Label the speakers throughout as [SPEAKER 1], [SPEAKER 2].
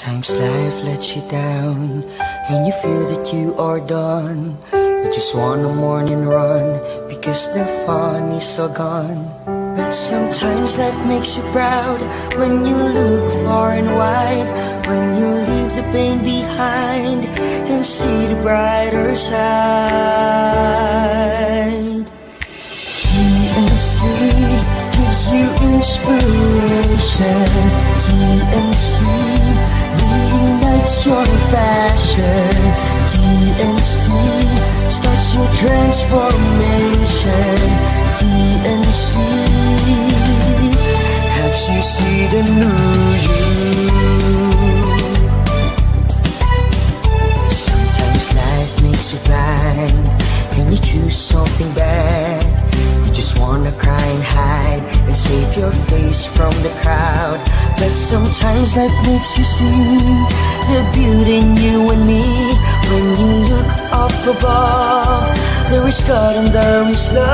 [SPEAKER 1] Sometimes life lets you down and you feel that you are done. You just want a morning run because the fun is all gone. But sometimes life makes you proud when you look far and wide, when you leave the pain behind and see the brighter side. TNC gives you inspiration. TNC reignites your passion. TNC starts your transformation. TNC helps you see the new you. Sometimes life makes you blind and you choose something bad. You just wanna cry and hide and save your face from the crowd. But sometimes life makes you see the beauty in you and me. When you look up above, there is God and there is love.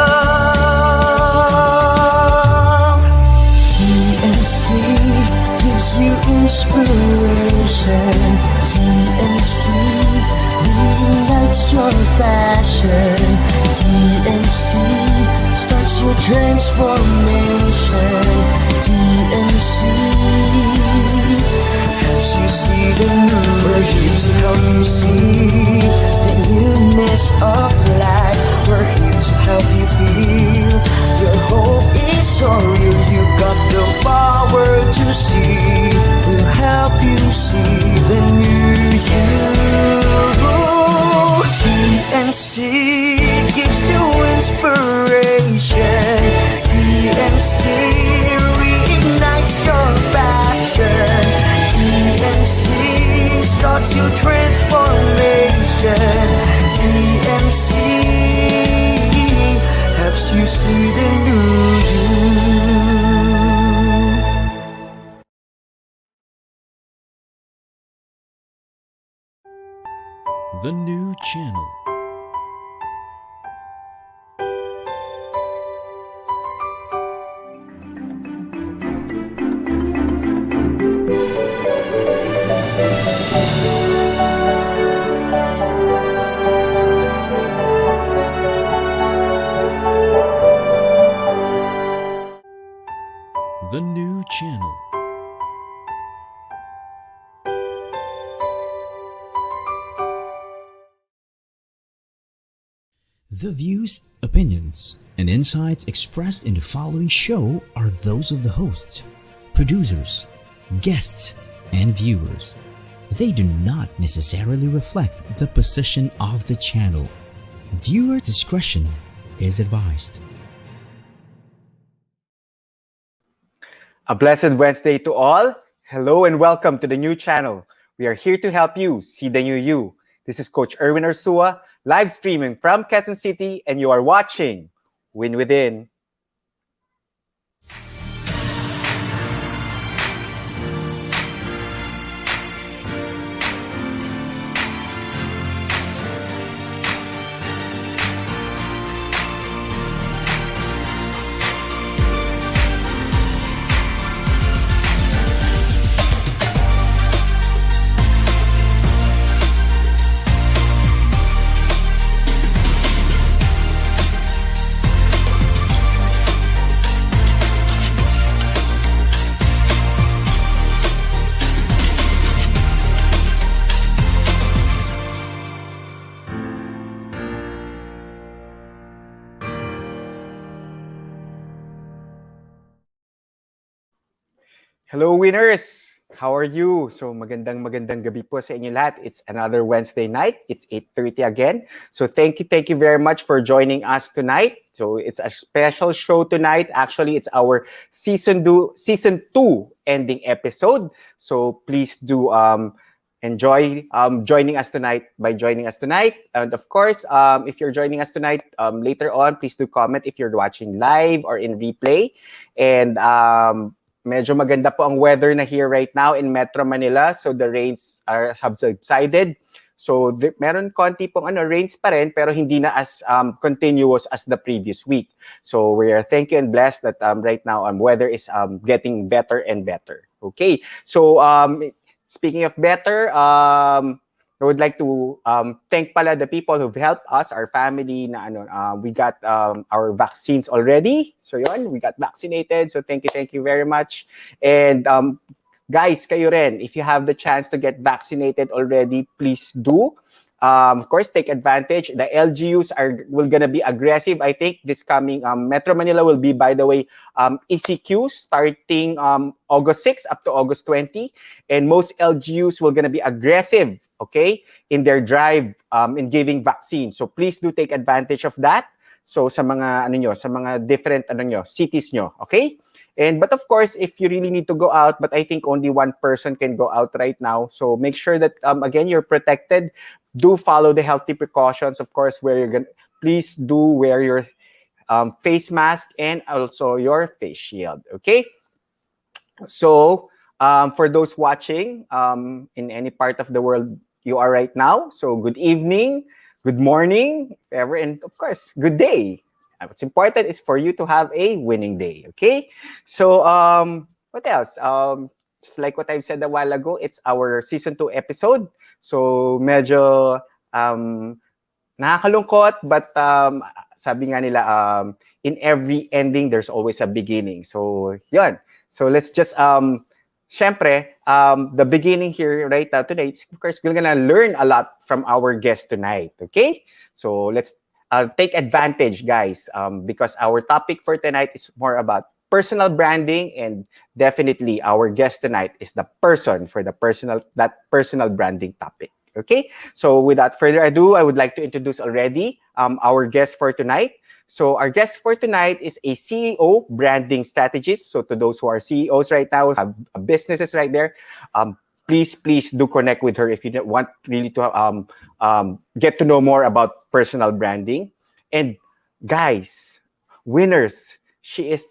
[SPEAKER 1] TNC gives you inspiration. TNC reignites your passion. TNC starts your transformation. TNC helps you see the new. We're here to help you see the newness of life. We're here to help you feel your hope is so real. You got the power to see. We'll help you see the new you. TNC gives you inspiration. TNC reignites your passion. TNC starts your transformation. TNC helps you see the new you.
[SPEAKER 2] The new channel. The new channel. The views, opinions, and insights expressed in the following show are those of the hosts, producers, guests, and viewers. They do not necessarily reflect the position of the channel. Viewer discretion is advised.
[SPEAKER 3] A blessed Wednesday to all. Hello and welcome to the new channel. We are here to help you see the new you. This is Coach Erwin Ursua, live streaming from Quezon City, and you are watching Win Within. Hello winners! How are you? So magandang gabi po sa inyo lahat. It's another Wednesday night. It's 8:30 again. So thank you very much for joining us tonight. So it's a special show tonight. Actually, it's our season 2 ending episode. So please do enjoy joining us tonight. And of course, if you're joining us tonight later on, please do comment if you're watching live or in replay. And medyo maganda po ang weather na here right now in Metro Manila. So the rains have subsided. So meron konti pong rains pa rin, pero hindi na as continuous as the previous week. So we are thankful and blessed that right now weather is getting better and better. Okay, so speaking of better, I would like to thank pala the people who've helped us, our family na we got our vaccines already. So yun, we got vaccinated. So thank you very much. And guys, kayo rin, if you have the chance to get vaccinated already, please do. Of course, take advantage. The LGUs will gonna be aggressive. I think this coming Metro Manila will be, by the way, ECQ starting August 6 up to August 20, and most LGUs will gonna be aggressive, okay, in their drive in giving vaccines. So please do take advantage of that. So sa mga sa mga different cities nyo, okay? But of course, if you really need to go out, but I think only one person can go out right now. So make sure that again you're protected. Do follow the healthy precautions. Of course, please do wear your face mask and also your face shield. Okay. So for those watching in any part of the world you are right now, so good evening, good morning, ever, and of course, good day. What's important is for you to have a winning day. Okay. So what else? Just like what I've said a while ago, it's our season 2 episode. So medyo nakakalungkot, but sabi nga nila, in every ending, there's always a beginning. So yun. So let's just, syempre, the beginning here right now today, of course, we're gonna learn a lot from our guest tonight. Okay? So let's take advantage, guys, because our topic for tonight is more about personal branding, and definitely our guest tonight is the person for that personal branding topic. Okay, so without further ado, I would like to introduce already our guest for tonight. So our guest for tonight is a CEO branding strategist. So to those who are CEOs right now, have businesses right there, please do connect with her if you want really to get to know more about personal branding. And guys, winners, she is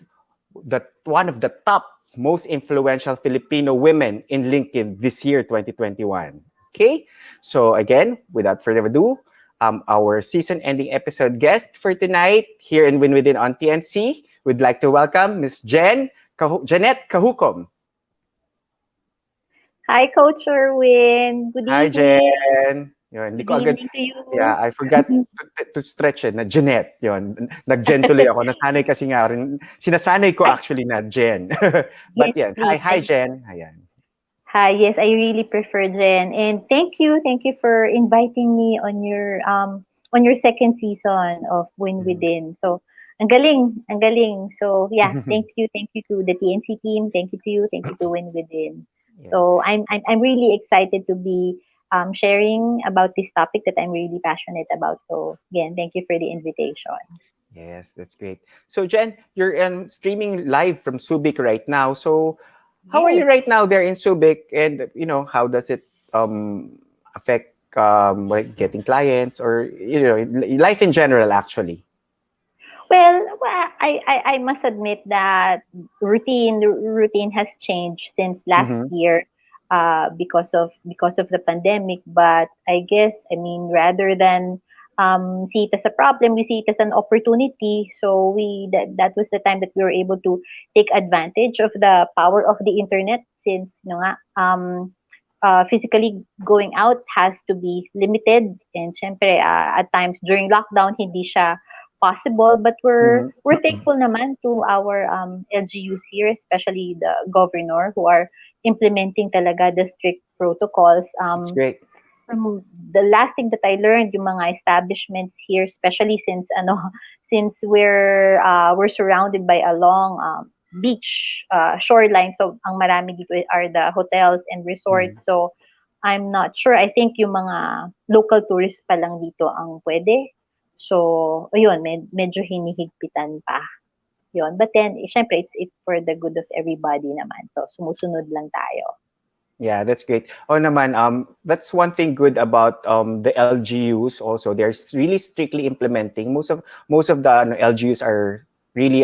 [SPEAKER 3] one of the top most influential Filipino women in LinkedIn this year, 2021. Okay, so again, without further ado, our season-ending episode guest for tonight here in Win Within on TNC, we'd like to welcome Miss Jennette Cajucom.
[SPEAKER 4] Hi, Coach Erwin. Good
[SPEAKER 3] Hi,
[SPEAKER 4] evening.
[SPEAKER 3] Jen. Yun, hindi ko
[SPEAKER 4] Good
[SPEAKER 3] agad,
[SPEAKER 4] evening to you.
[SPEAKER 3] yeah, I forgot to stretch it, na Jennette. Yun, nag-Jen tuloy ako. Nasanay kasi nga rin, sinasanay ko actually na Jen. But
[SPEAKER 4] Yes,
[SPEAKER 3] yan,
[SPEAKER 4] please.
[SPEAKER 3] hi Jen. Ayan.
[SPEAKER 4] Hi, yes, I really prefer Jen. And thank you for inviting me on your second season of Win Within. So, ang galing. So, yeah, thank you to the TNC team. Thank you to you. Thank you to Win Within.
[SPEAKER 3] Yes.
[SPEAKER 4] So, I'm really excited to be sharing about this topic that I'm really passionate about. So, again, thank you for the invitation.
[SPEAKER 3] Yes, that's great. So Jen, you're streaming live from Subic right now. So how are you right now there in Subic, and how does it affect like getting clients, or life in general actually?
[SPEAKER 4] Well, I must admit that routine has changed since last year because of the pandemic. But I guess, I mean, rather than see it as a problem, we see it as an opportunity. So that was the time that we were able to take advantage of the power of the internet, since physically going out has to be limited, and syempre at times during lockdown hindi siya possible, but we're thankful naman to our LGUs here, especially the governor, who are implementing talaga the strict protocols.
[SPEAKER 3] That's great.
[SPEAKER 4] The last thing that I learned, yung mga establishments here, especially since we're surrounded by a long beach shoreline, so ang marami dito are the hotels and resorts. So I'm not sure. I think yung mga local tourists pa lang dito ang pwede. So ayun, medyo hinihigpitan pa. Yun. But then, syempre, it's for the good of everybody naman. So sumusunod lang tayo.
[SPEAKER 3] Yeah, that's great. Oh naman, that's one thing good about the LGUs also. They're really strictly implementing. Most of the LGUs are really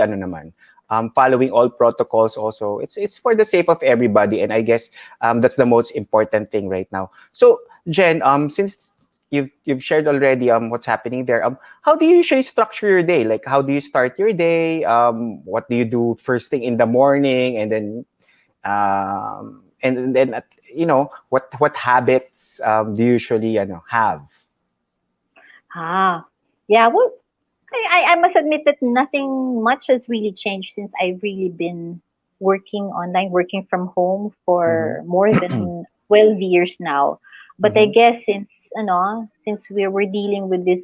[SPEAKER 3] following all protocols also. It's for the sake of everybody, and I guess that's the most important thing right now. So Jen, since you've shared already what's happening there, how do you usually structure your day? Like, how do you start your day? What do you do first thing in the morning, and then And then, what habits do you usually have?
[SPEAKER 4] Yeah, well, I must admit that nothing much has really changed since I've really been working online, working from home for more than 12 years now. But I
[SPEAKER 3] Mhm.
[SPEAKER 4] guess since we were dealing with this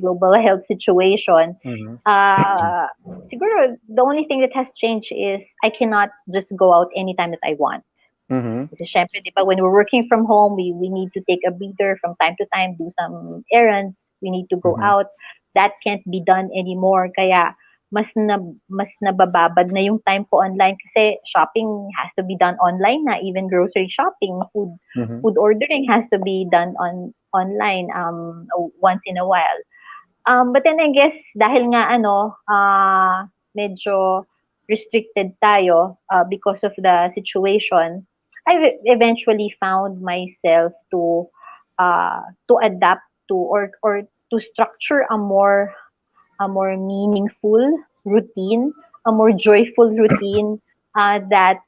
[SPEAKER 4] global health situation,
[SPEAKER 3] Mhm.
[SPEAKER 4] uh, siguro the only thing that has changed is I cannot just go out anytime that I want.
[SPEAKER 3] Mhm.
[SPEAKER 4] Kasi syempre, di ba, when we're working from home, we need to take a breather from time to time, do some errands, we need to go
[SPEAKER 3] Mhm.
[SPEAKER 4] out. That can't be done anymore. Kaya mas nabababad na yung time ko online kasi shopping has to be done online na, even grocery shopping,
[SPEAKER 3] Mhm.
[SPEAKER 4] food ordering has to be done online once in a while. But then I guess dahil nga medyo restricted tayo because of the situation, I eventually found myself to adapt to or to structure a more meaningful routine, a more joyful routine that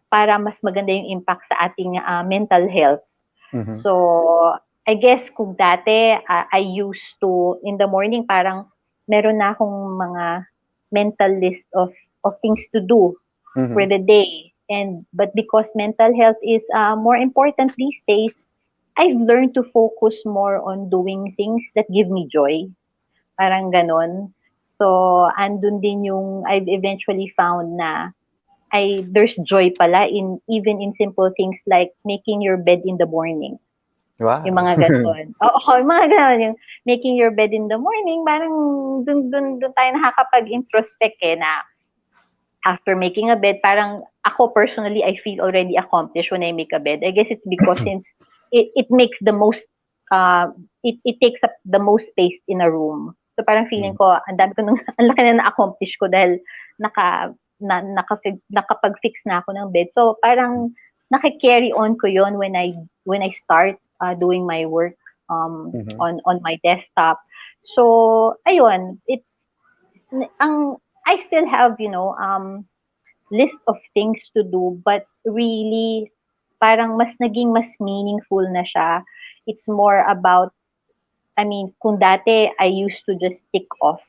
[SPEAKER 4] para mas maganda yung impact sa ating mental health.
[SPEAKER 3] Mhm.
[SPEAKER 4] So, I guess kung dati, I used to, in the morning, parang meron na akong mga mental list of things to do for
[SPEAKER 3] Mhm.
[SPEAKER 4] the day. But because mental health is more important these days, I've learned to focus more on doing things that give me joy. Parang ganon. So, andun din yung I've eventually found na there's joy pala even in simple things like making your bed in the morning. Yung
[SPEAKER 3] Wow.
[SPEAKER 4] mga gano'n. Oo, yung mga gano'n. Yung making your bed in the morning, parang dun tayo nakakapag-introspect na after making a bed, parang ako personally, I feel already accomplished when I make a bed. I guess it's because since it makes the most, it takes up the most space in a room. So parang feeling
[SPEAKER 3] Mhm.
[SPEAKER 4] ko, ang dami ko nung, ang laki na na-accomplish ko dahil nakapag-fix na ako ng bed. So parang naki-carry on ko yon when I start doing my work
[SPEAKER 3] Mhm.
[SPEAKER 4] on my desktop. So ayun, ang I still have list of things to do, but really parang mas naging mas meaningful na siya. It's more about, I mean, kung dati I used to just tick off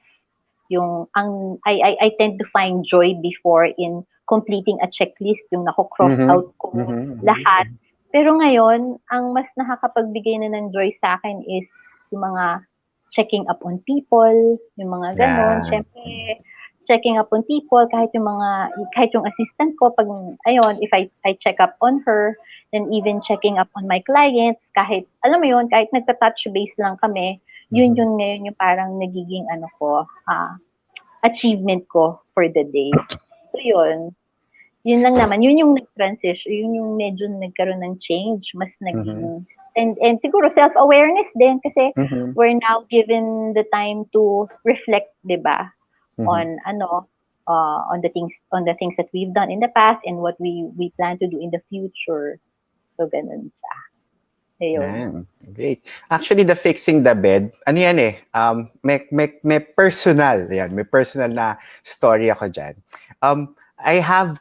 [SPEAKER 4] I tend to find joy before in completing a checklist, yung nako-cross
[SPEAKER 3] Mhm.
[SPEAKER 4] out ko
[SPEAKER 3] Mhm.
[SPEAKER 4] lahat. Pero ngayon, ang mas nakakapagbigay na ng joy sa akin is yung mga checking up on people, yung mga ganon.
[SPEAKER 3] Yeah.
[SPEAKER 4] Syempre, checking up on people, kahit yung assistant ko, pag, ayun, if I check up on her, then even checking up on my clients, kahit, alam mo yun, kahit nagta-touch base lang kami, yun
[SPEAKER 3] Mhm.
[SPEAKER 4] ngayon yung parang nagiging achievement ko for the day. So yun, yun lang naman, yun yung nag-transition, yun yung medyo nagkaroon ng change, mas
[SPEAKER 3] Mhm.
[SPEAKER 4] naging, and siguro self-awareness din kasi
[SPEAKER 3] Mhm.
[SPEAKER 4] we're now given the time to reflect, 'di ba?
[SPEAKER 3] Mhm.
[SPEAKER 4] On on the things that we've done in the past and what we plan to do in the future. So ganun siya. Ayun.
[SPEAKER 3] Yeah, great. Actually, the fixing the bed, ano yan may personal, may personal na story ako dyan. I have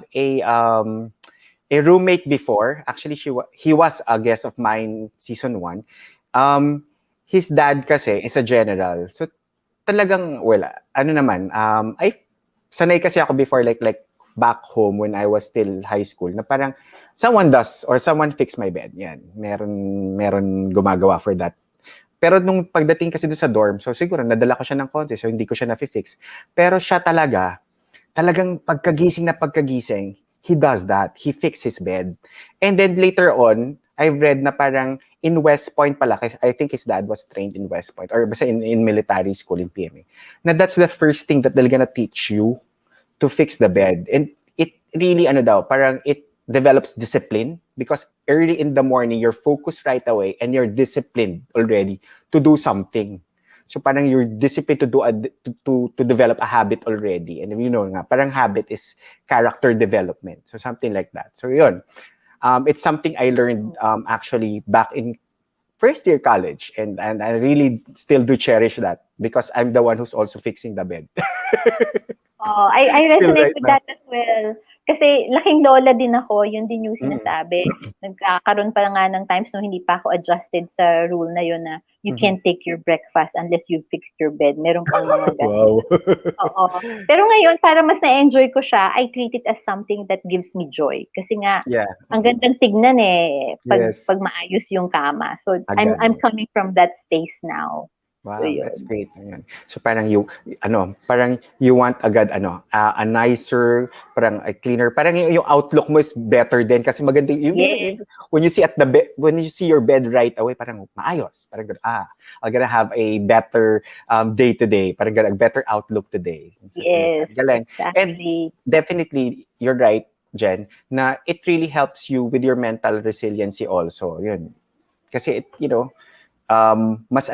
[SPEAKER 3] a roommate before. Actually, he was a guest of mine season 1. His dad kasi is a general. So, talagang, ano naman, sanay kasi ako before, like back home when I was still high school, na parang someone does or someone fix my bed. Yan. Meron gumagawa for that. Pero nung pagdating kasi doon sa dorm, so siguro nadala ko siya ng konti, so hindi ko siya na-fix. Pero siya talagang pagkagising, he does that. He fixes his bed. And then later on, I've read na parang in West Point pala, kasi I think his dad was trained in West Point, or basta in military school in PMA, na that's the first thing that they're gonna teach you to fix the bed. And it really, parang it develops discipline because early in the morning, you're focused right away and you're disciplined already to do something. So parang you're disciplined to develop a habit already. And nga, parang habit is character development. So something like that. So yun. It's something I learned actually back in first year college, and I really still do cherish that because I'm the one who's also fixing the bed.
[SPEAKER 4] I
[SPEAKER 3] Still
[SPEAKER 4] resonate
[SPEAKER 3] right
[SPEAKER 4] with
[SPEAKER 3] now.
[SPEAKER 4] that as well. kasi laking lola din ako, yun din yung
[SPEAKER 3] Mm.
[SPEAKER 4] sinasabi. Nagkakaroon pa nga ng times no hindi pa ako adjusted sa rule na yun na you can't take your breakfast unless you fixed your bed. Meron pang mga ganun.
[SPEAKER 3] Wow.
[SPEAKER 4] Oo. Pero ngayon, para mas na-enjoy ko siya, I treat it as something that gives me joy. Kasi nga,
[SPEAKER 3] Yeah.
[SPEAKER 4] ang gandang tignan pag
[SPEAKER 3] Yes.
[SPEAKER 4] maayos yung kama. So, I'm
[SPEAKER 3] Agad.
[SPEAKER 4] coming from that space now. So,
[SPEAKER 3] Wow, that's great. Ayan. So parang parang you want agad a nicer, parang a cleaner, parang yung outlook mo is better din kasi maganda
[SPEAKER 4] Yes.
[SPEAKER 3] when you see at the bed, when you see your bed right away, parang maayos, parang I'm gonna have a better day today, parang a better outlook today.
[SPEAKER 4] Yes,
[SPEAKER 3] Galing. And
[SPEAKER 4] exactly.
[SPEAKER 3] definitely you're right, Jen, na it really helps you with your mental resiliency also. Yun. Kasi mas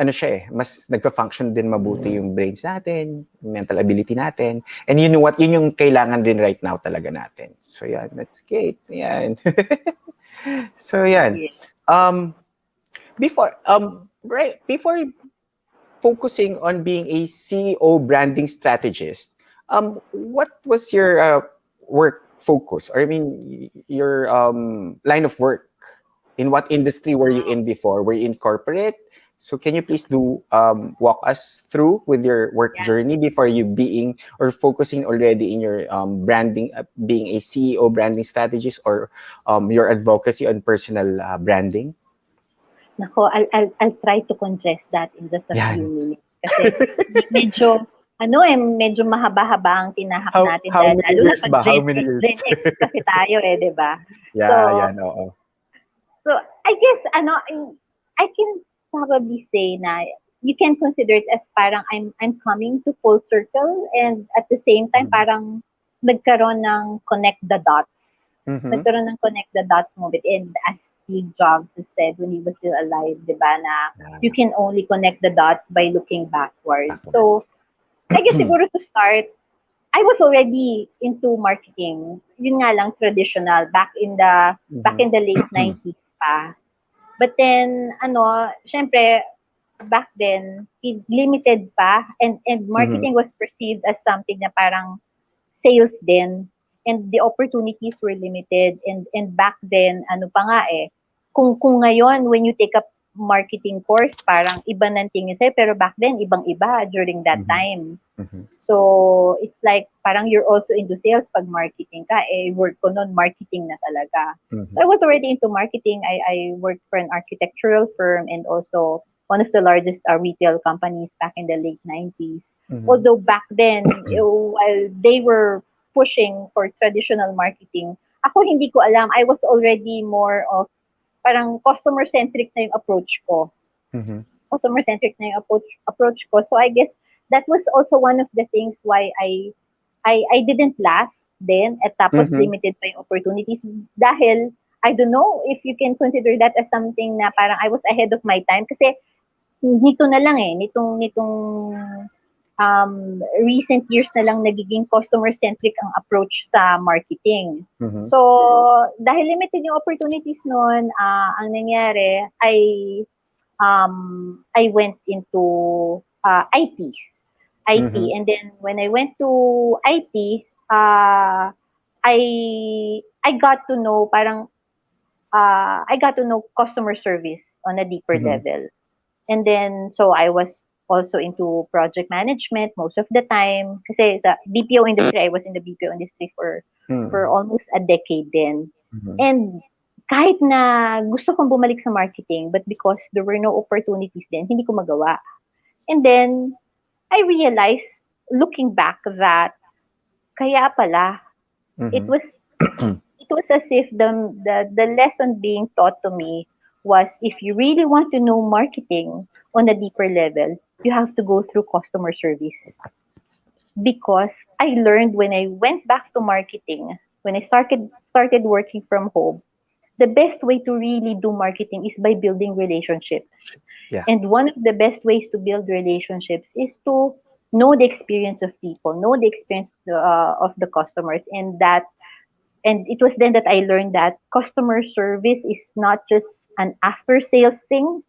[SPEAKER 3] mas nagpa-function din mabuti yung brains natin, yung mental ability natin. And you know what, yun yung kailangan din right now talaga natin. So yan, that's great. Yan. So yan.
[SPEAKER 4] Yes.
[SPEAKER 3] Before focusing on being a CEO branding strategist, what was your work focus? Or I mean, your line of work? In what industry were you in before? Were you in corporate? So can you please walk us through with your work journey before you being or focusing already in your branding, being a CEO branding strategist or your advocacy on personal branding?
[SPEAKER 4] Nako, I'll try to congest that in just a few minutes. Kasi medyo mahaba-haba ang tinahak natin.
[SPEAKER 3] How many years ba? How many years?
[SPEAKER 4] Gen X kasi tayo di ba?
[SPEAKER 3] Yeah, oo.
[SPEAKER 4] So, I guess, I can probably say na you can consider it as parang I'm coming to full circle and at the same time, parang nagkaroon ng connect the dots. Nagkaroon ng connect the dots moment. And as Steve Jobs has said when he was still alive, di ba, na you can only connect the dots by looking backwards. So, I guess siguro to start, I was already into marketing. Yun nga lang traditional back in the late 90s pa. But then syempre back then limited pa and marketing was perceived as something na parang sales din and the opportunities were limited and back then pa nga kung ngayon when you take up marketing course parang iba nang tingin sa'yo pero back then ibang-iba during that time. So, it's like, parang you're also into sales pag marketing ka. Work ko noon, marketing na talaga. So, I was already into marketing. I worked for an architectural firm and also one of the largest retail companies back in the late 90s. Although back then, while they were pushing for traditional marketing, ako hindi ko alam. I was already more of, parang customer-centric na yung approach ko. Customer-centric na yung approach ko. So, I guess, that was also one of the things why I didn't last then at tapos limited pa yung opportunities dahil I don't know if you can consider that as something na parang I was ahead of my time kasi nito na lang nitong recent years na lang nagiging customer-centric ang approach sa marketing. So, dahil limited yung opportunities noon, ang nangyari I went into IT. And then when I went to IT, I got to know I got to know customer service on a deeper level. And then so I was also into project management most of the time kasi sa BPO industry, I was in the BPO industry for almost a decade then. And kahit na gusto kong bumalik sa marketing but because there were no opportunities then, hindi ko magawa. And then I realized, looking back, that kaya pala, it was as if the lesson being taught to me was if you really want to know marketing on a deeper level, you have to go through customer service. Because I learned when I went back to marketing, when I started working from home, the best way to really do marketing is by building relationships.
[SPEAKER 3] Yeah.
[SPEAKER 4] And one of the best ways to build relationships is to know the experience of people, know the experience of the customers, and it was then that I learned that customer service is not just an after-sales thing,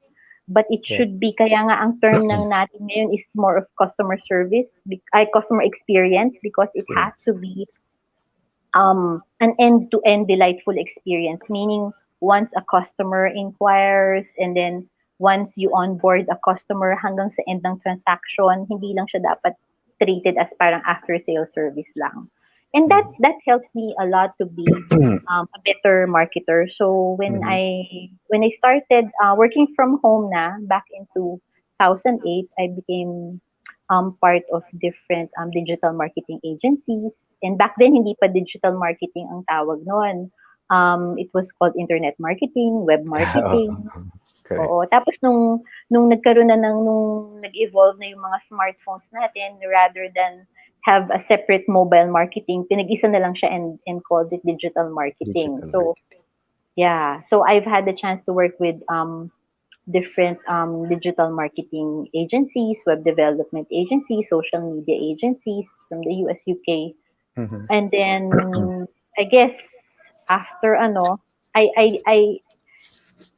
[SPEAKER 4] but it should be, kaya nga ang term ng natin ngayon is more of customer service, customer experience, because it has to be an end-to-end delightful experience, meaning once a customer inquires and then once you onboard a customer hanggang sa end ng transaction, hindi lang siya dapat treated as parang after-sale service lang. And that helps me a lot to be a better marketer. So when I started working from home na back in 2008, I became part of different digital marketing agencies. And back then, hindi pa digital marketing ang tawag noon. It was called internet marketing, web marketing.
[SPEAKER 3] Correct.
[SPEAKER 4] Oo. Tapos nung nagkaroon na nung nag-evolve na yung mga smartphones natin, rather than have a separate mobile marketing, pinag-isa na lang siya and called it digital marketing.
[SPEAKER 3] Digital
[SPEAKER 4] yeah. So I've had the chance to work with different digital marketing agencies, web development agencies, social media agencies from the US, UK. And then I guess after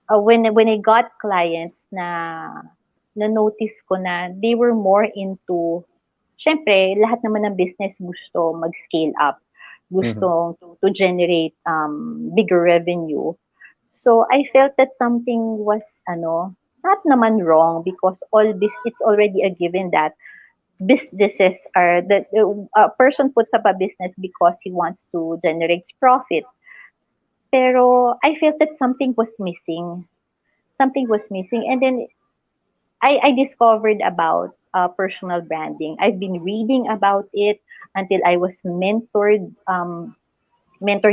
[SPEAKER 4] when I got clients na notice ko na they were more into, syempre lahat naman ng business gusto mag-scale up, gusto to generate bigger revenue. So I felt that something was not naman wrong, because it's already a given that businesses are that a person puts up a business because he wants to generate profit. Pero I felt that something was missing. Something was missing, and then I discovered about personal branding. I've been reading about it until I was mentored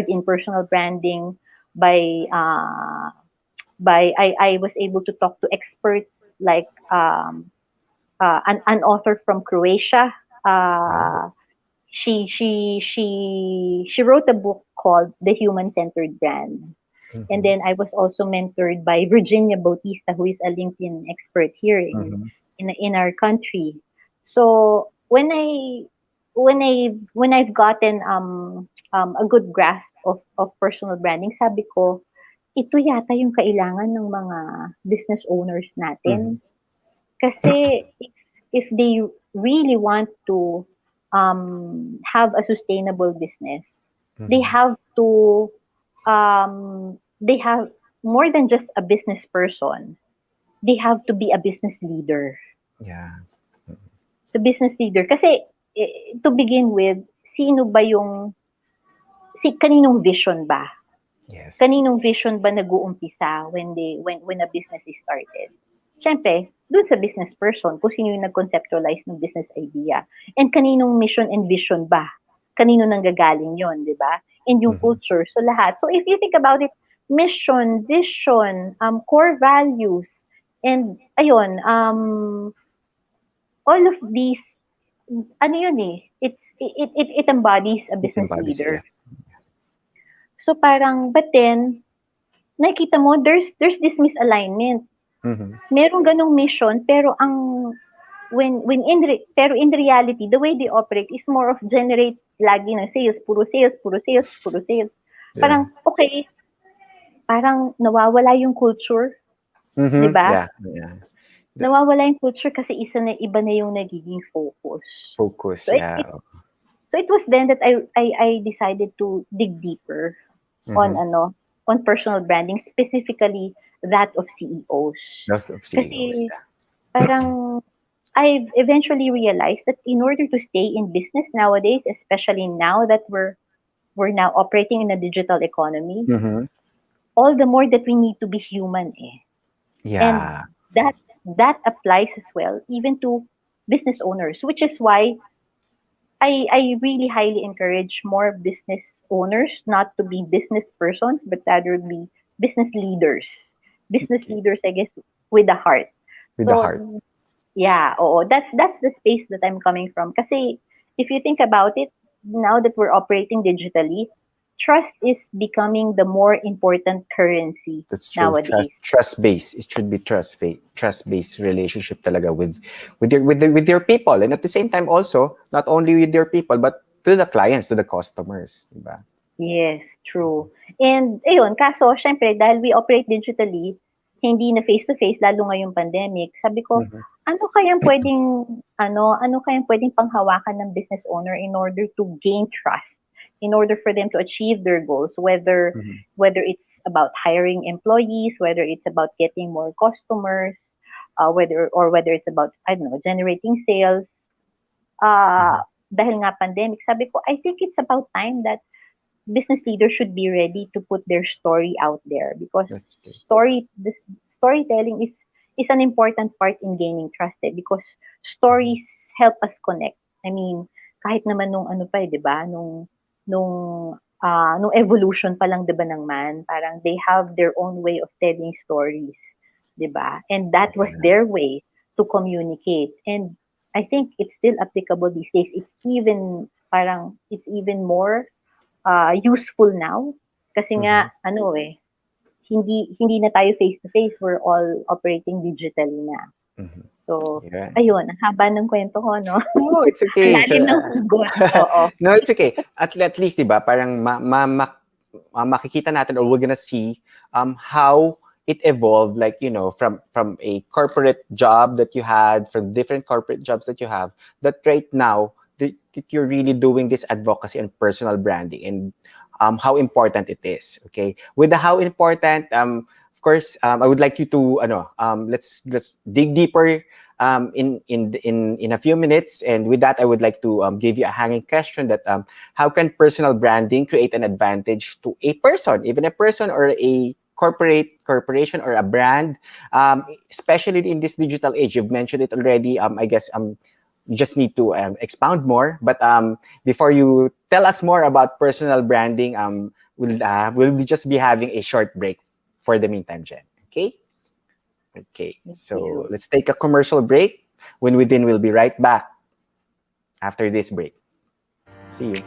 [SPEAKER 4] in personal branding by I was able to talk to experts like an author from Croatia. She wrote a book called The Human Centered Brand. And then I was also mentored by Virginia Bautista, who is a LinkedIn expert here in our country. So when I've gotten a good grasp of personal branding, sabi ko, ito yata yung kailangan ng mga business owners natin. Kasi if they really want to have a sustainable business, they have to they have more than just a business person. They have to be a business leader.
[SPEAKER 3] Yeah.
[SPEAKER 4] The business leader. Kasi to begin with, kaninong vision ba?
[SPEAKER 3] Yes.
[SPEAKER 4] Kaninong vision ba nag-uumpisa when a business is started? Siyempre, dun sa business person, kung sino yung nag-conceptualize ng business idea. And kaninong mission and vision ba? Kanino nanggagaling yon, di ba? And yung culture, so lahat. So if you think about it, mission, vision, core values, and ayun, all of these, it embodies a business leader.
[SPEAKER 3] Yeah.
[SPEAKER 4] So parang, but then, nakikita mo, there's this misalignment. Merong ganong mission, pero in reality, the way they operate is more of generate lagi ng sales, puro sales. Yeah. Parang, okay, parang nawawala yung culture. Diba?
[SPEAKER 3] Yeah.
[SPEAKER 4] Nawawala yung culture kasi iba na yung nagiging focus.
[SPEAKER 3] So
[SPEAKER 4] it was then that I decided to dig deeper on personal branding, specifically that of CEOs.
[SPEAKER 3] That's of CEOs.
[SPEAKER 4] Kasi parang I've eventually realized that in order to stay in business nowadays, especially now that we're now operating in a digital economy, all the more that we need to be human.
[SPEAKER 3] Yeah.
[SPEAKER 4] And that applies as well even to business owners, which is why I really highly encourage more business owners not to be business persons, but rather be business leaders. Business leaders, I guess, with a heart.
[SPEAKER 3] With the heart.
[SPEAKER 4] Yeah, that's the space that I'm coming from. Kasi if you think about it, now that we're operating digitally, trust is becoming the more important currency.
[SPEAKER 3] That's true.
[SPEAKER 4] Nowadays.
[SPEAKER 3] Trust-based. It should be trust-based relationship talaga with your people, and at the same time also not only with your people but to the clients, to the customers, diba?
[SPEAKER 4] Yes, true. And ayun, kaso syempre dahil we operate digitally, hindi na face-to-face, lalo ngayong pandemic, sabi ko, ano kayang pwedeng panghawakan ng business owner in order to gain trust? in order for them to achieve their goals, whether it's about hiring employees, whether it's about getting more customers, whether it's about, I don't know, generating sales. Dahil nga pandemic, sabi ko, I think it's about time that business leaders should be ready to put their story out there, because storytelling is an important part in gaining trust, because stories help us connect. I mean, kahit naman nung ano pa, 'di ba? Nung evolution pa lang 'di ba ng man, parang they have their own way of telling stories, 'di ba? And that was their way to communicate. And I think it's still applicable these days. It's even more useful now kasi nga hindi na tayo face to face, we're all operating digitally na. So, ayun, ang haba ng kwento ko, no?
[SPEAKER 3] No, it's okay.
[SPEAKER 4] Lalim ng hugot. Oo.
[SPEAKER 3] No, it's okay. At least, 'di ba, parang makikita natin, or we're gonna see how it evolved, like, you know, from a corporate job that you had, from different corporate jobs that you have, that right now that you're really doing this advocacy and personal branding, and how important it is. Okay, with the how important, of course, I would like you to let's dig deeper in a few minutes. And with that, I would like to give you a hanging question that how can personal branding create an advantage to a person, even a person or a corporation or a brand, especially in this digital age? You've mentioned it already. I guess you just need to expound more. But before you tell us more about personal branding, we'll just be having a short break for the meantime, Jen. Okay? Okay. So let's take a commercial break. When we're done, we'll be right back after this break. See you.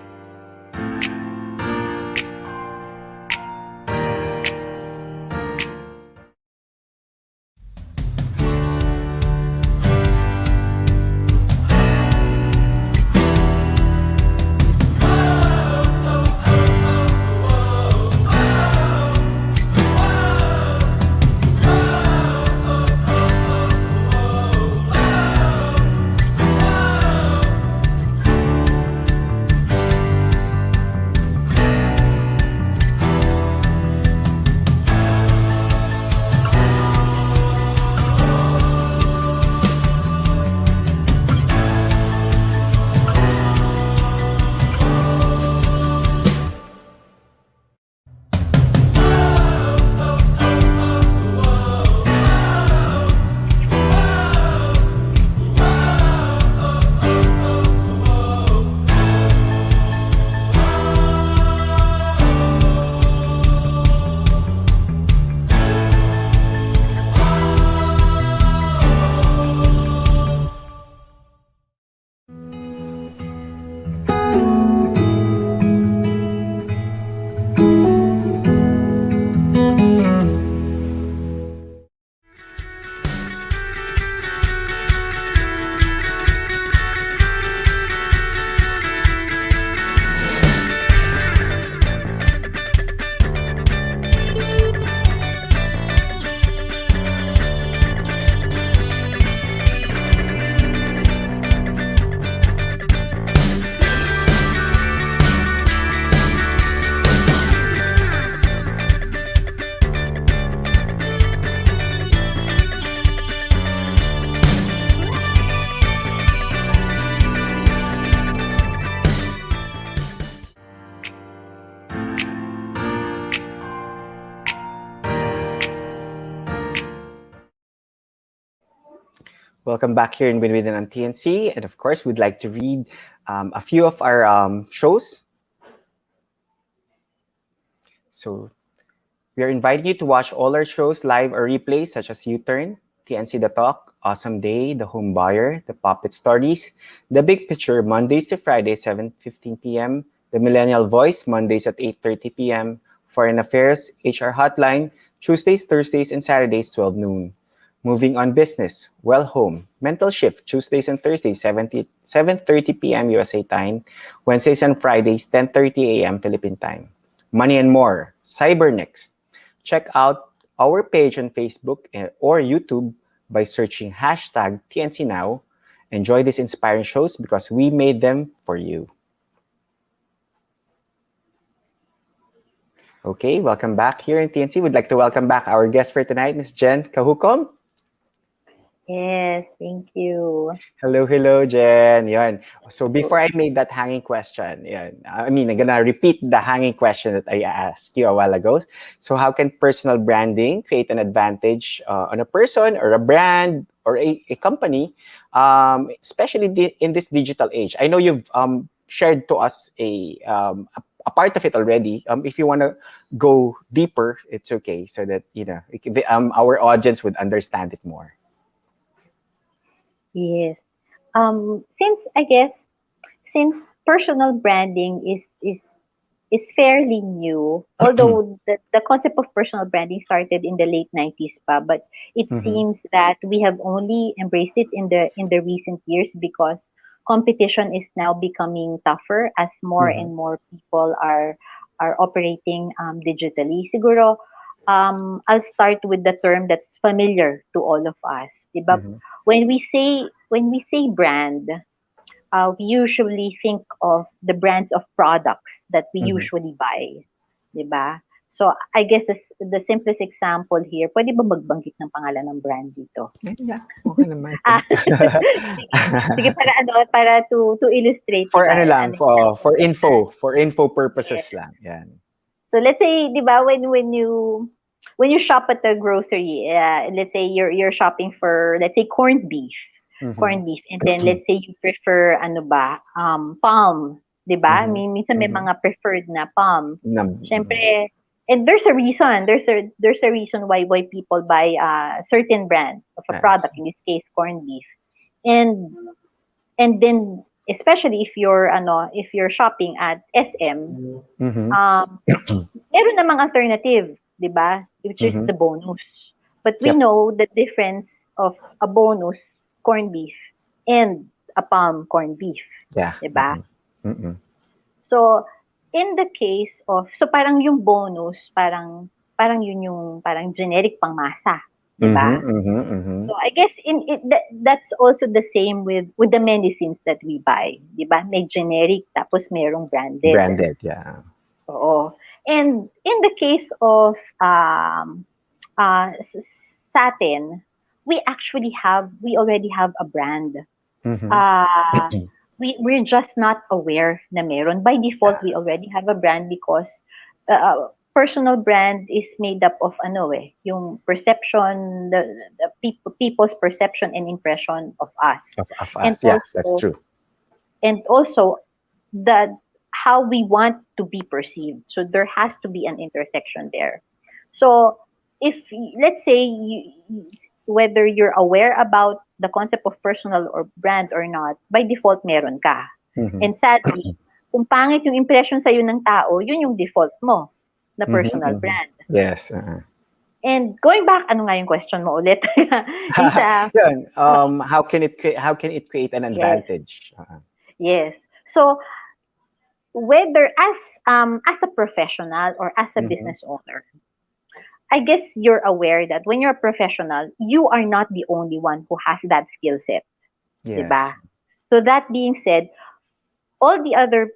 [SPEAKER 3] Welcome back here in Win on TNC. And of course, we'd like to read a few of our shows. So we are inviting you to watch all our shows live or replays, such as U-Turn, TNC The Talk, Awesome Day, The Home Buyer, The Puppet Stories, The Big Picture, Mondays to Fridays, 7:15 p.m., The Millennial Voice, Mondays at 8:30 p.m., Foreign Affairs, HR Hotline, Tuesdays, Thursdays, and Saturdays, 12 noon. Moving on Business, Well Home, Mental Shift, Tuesdays and Thursdays, 7:30 p.m. USA time, Wednesdays and Fridays, 10:30 a.m. Philippine time. Money and More, Cybernext. Check out our page on Facebook or YouTube by searching hashtag TNC Now. Enjoy these inspiring shows because we made them for you. Okay, welcome back here in TNC. We'd like to welcome back our guest for tonight, Ms. Jennette Cajucom.
[SPEAKER 4] Yes, thank you.
[SPEAKER 3] Hello, hello, Jen. Yan. So before I made that hanging question, I'm gonna repeat the hanging question that I asked you a while ago. So how can personal branding create an advantage on a person or a brand or a company, especially in this digital age? I know you've shared to us a part of it already. If you want to go deeper, it's okay, so that our audience would understand it more.
[SPEAKER 4] Yes. Since personal branding is fairly new, although the concept of personal branding started in the late 90s pa, but it seems that we have only embraced it in the recent years because competition is now becoming tougher as more and more people are operating digitally. Siguro, I'll start with the term that's familiar to all of us. Diba? When we say brand, we usually think of the brands of products that we usually buy, 'di ba? So I guess the simplest example here, pwede ba magbanggit ng pangalan ng brand dito?
[SPEAKER 3] Yeah, okay naman.
[SPEAKER 4] Sige, para to illustrate,
[SPEAKER 3] For
[SPEAKER 4] diba?
[SPEAKER 3] ano lang, for info purposes
[SPEAKER 4] Yes.
[SPEAKER 3] lang. Yan.
[SPEAKER 4] So let's say, 'di ba, when you shop at the grocery, let's say you're shopping for, let's say, corned beef. Corned beef. And then let's say you prefer palm, 'di ba? Minsan may mga preferred na palm. Syempre, and there's a reason. There's a reason why people buy certain brand of a product, in this case corned beef. And then especially if you're shopping at SM, meron namang alternative, 'di ba? Which is the bonus. But we know the difference of a bonus corned beef and a palm corned beef.
[SPEAKER 3] Yeah.
[SPEAKER 4] 'Di ba? So in the case of, so parang yung bonus, parang yun yung parang generic pangmasa, 'di ba? So I guess that's also the same with the medicines that we buy, 'di ba? May generic tapos merong branded.
[SPEAKER 3] Branded, yeah.
[SPEAKER 4] Oo. And in the case of satin, we already have a brand. We're just not aware na meron. By default, we already have a brand because personal brand is made up of yung perception, the people's perception and impression of us.
[SPEAKER 3] Of us,
[SPEAKER 4] And
[SPEAKER 3] yeah,
[SPEAKER 4] also,
[SPEAKER 3] that's true.
[SPEAKER 4] And also how we want to be perceived. So there has to be an intersection there. So if, let's say, whether you're aware about the concept of personal or brand or not, by default meron ka. And sadly, kung pangit yung impression sa'yo ng tao, yun yung default mo na personal brand.
[SPEAKER 3] Yes.
[SPEAKER 4] And going back, ano nga yung question mo ulit?
[SPEAKER 3] How can it create an advantage?
[SPEAKER 4] Yes. So whether as a professional or as a business owner, I guess you're aware that when you're a professional, you are not the only one who has that skill set.
[SPEAKER 3] Yes.
[SPEAKER 4] Diba? So that being said, all the other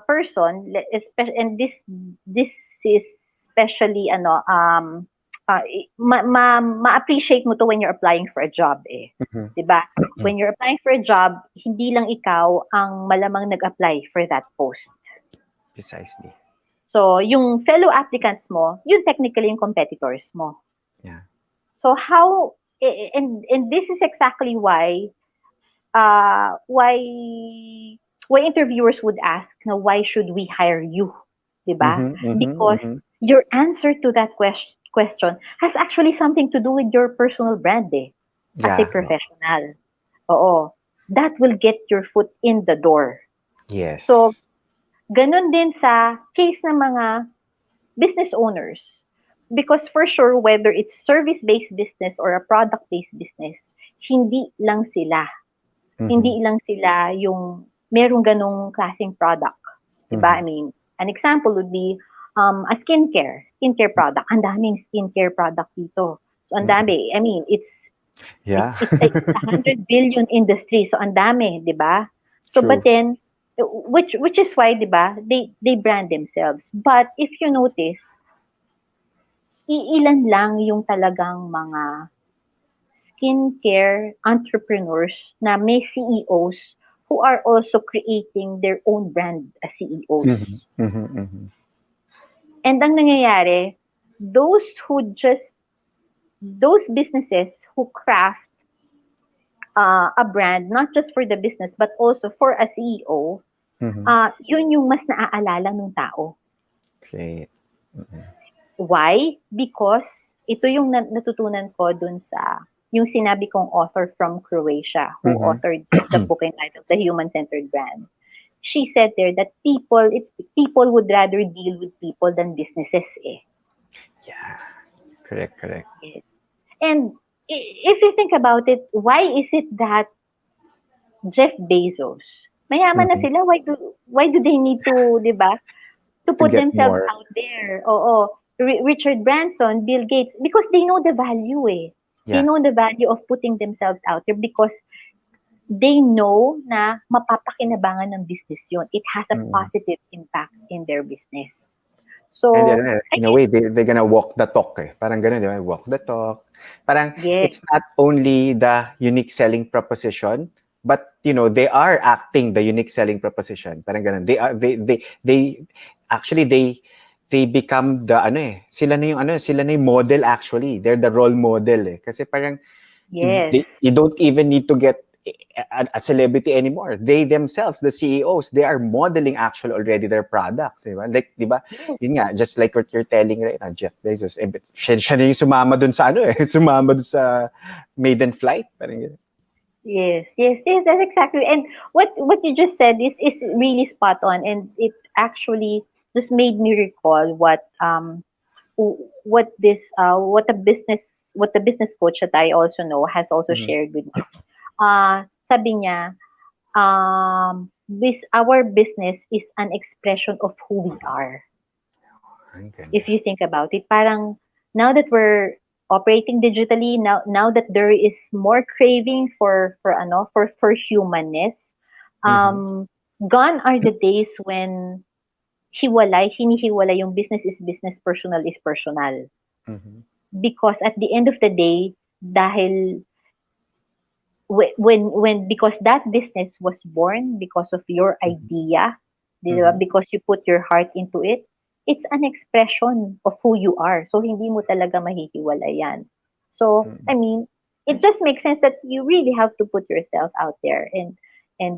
[SPEAKER 4] person, and this is especially ma-appreciate mo to when you're applying for a job diba? When you're applying for a job, hindi lang ikaw ang malamang nag-apply for that post.
[SPEAKER 3] Precisely.
[SPEAKER 4] So yung fellow applicants mo, yun technically yung competitors mo.
[SPEAKER 3] Yeah.
[SPEAKER 4] So how, and this is exactly why interviewers would ask, now, why should we hire you? Diba? Because your answer to that question has actually something to do with your personal brand as a professional. Oo. That will get your foot in the door.
[SPEAKER 3] Yes.
[SPEAKER 4] So, ganun din sa case ng mga business owners. Because for sure, whether it's service-based business or a product-based business, hindi lang sila. Hindi lang sila yung merong ganong klaseng product. Diba? I mean, an example would be a skincare product. Ang daming skincare product dito. So, ang dami. I mean, it's like 100 billion industry. So, ang dami, di ba? So, but then, which is why, di ba, they brand themselves. But if you notice, iilan lang yung talagang mga skincare entrepreneurs na may CEOs who are also creating their own brand as CEOs. And ang nangyayari, those businesses who craft a brand, not just for the business, but also for a CEO, yun yung mas naaalala ng tao.
[SPEAKER 3] Okay.
[SPEAKER 4] Why? Because ito yung natutunan ko dun sa yung sinabi kong author from Croatia who authored the book entitled The Human-Centered Brand. She said there that people would rather deal with people than businesses eh.
[SPEAKER 3] Yeah. Correct.
[SPEAKER 4] Yes. And if you think about it, why is it that Jeff Bezos, mayaman na sila, why do they need to, 'di ba? To put themselves
[SPEAKER 3] more
[SPEAKER 4] out there. Oo. Richard Branson, Bill Gates, because they know the value eh. They know the value of putting themselves out there because they know na mapapakinabangan ng business yun. It has a positive impact in their business. So,
[SPEAKER 3] and in a way, they're gonna walk the talk eh. Parang ganun, di ba? Walk the talk. Parang it's not only the unique selling proposition, but they are acting the unique selling proposition. Parang ganun. They actually they become the sila na yung model actually. They're the role model eh. Kasi parang you don't even need to get a celebrity anymore. They themselves, the CEOs, they are modeling actually already their products. Diba? Like, diba? Yun nga, just like what you're telling right now, Jeff Bezos, siya na yung sumama dun sa sumama dun sa maiden flight. Parang yun.
[SPEAKER 4] Yes, that's exactly. And what you just said is really spot on, and it actually just made me recall what the business coach that I also know has also shared with me. Sabi niya, our business is an expression of who we are. Okay. If you think about it, parang now that we're operating digitally, now that there is more craving for humanness, gone are the days when hinihiwalay yung business is business, personal is personal. Because at the end of the day, dahil because that business was born because of your idea, because you put your heart into it, it's an expression of who you are. So hindi mo talaga mahihiwalay yan. So I mean, it just makes sense that you really have to put yourself out there, and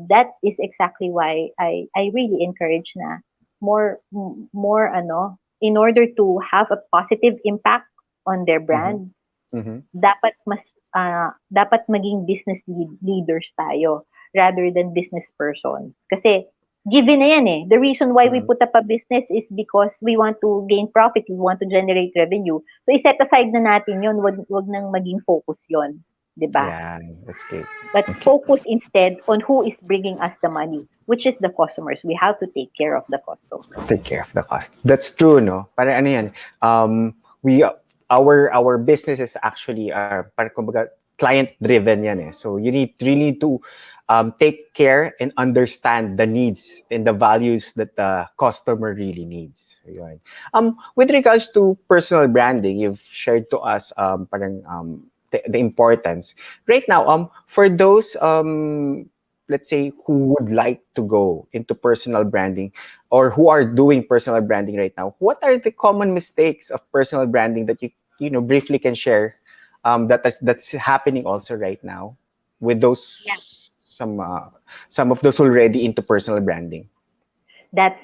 [SPEAKER 4] that is exactly why I really encourage na more in order to have a positive impact on their brand, dapat maging business leaders tayo rather than business person. Kasi given na yan eh. The reason why we put up a business is because we want to gain profit, we want to generate revenue. So i-set aside na natin yun, wag nang maging focus yun. Diba?
[SPEAKER 3] Yeah, that's great.
[SPEAKER 4] But focus instead on who is bringing us the money, which is the customers. We have to take care of the customers.
[SPEAKER 3] Take care of the cost. That's true, no? Para ano yan, our businesses actually are parang kumbaga client-driven yan eh. So you really need to take care and understand the needs and the values that the customer really needs. Yun. With regards to personal branding, you've shared to us the importance. Right now, for those let's say who would like to go into personal branding or who are doing personal branding right now, what are the common mistakes of personal branding that you briefly can share that's happening also right now with those some of those already into personal branding?
[SPEAKER 4] That's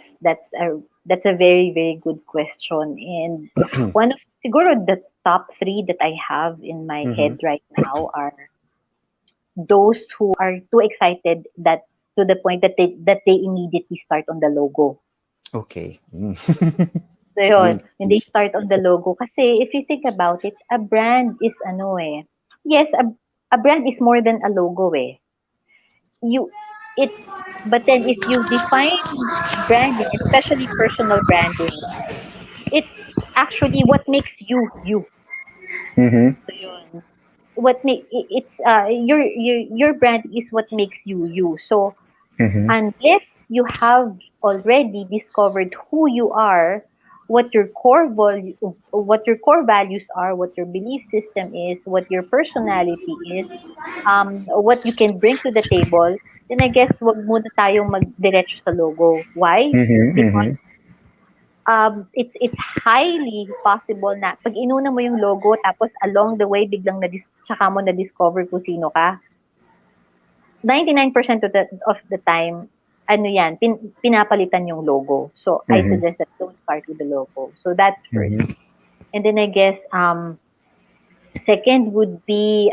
[SPEAKER 4] a very, very good question, and one of siguro the top 3 that I have in my head right now are those who are too excited that to the point that they immediately start on the logo.
[SPEAKER 3] Okay.
[SPEAKER 4] So yun, when they start on the logo, kasi if you think about it, a brand is yes, a brand is more than a logo eh. But then if you define branding, especially personal branding, it's actually what makes you you. So yun. Your brand is what makes you you. So unless you have already discovered who you are, what your what your core values are, what your belief system is, what your personality is, what you can bring to the table, then I guess wag muna tayong magdiretso sa logo. Why? Because it's highly possible na pag inuna mo yung logo tapos along the way biglang tsaka mo na-discover kung sino ka, 99% of the time, ano yan, pinapalitan yung logo. So, I suggest that don't start with the logo. So, that's first. And then I guess, second would be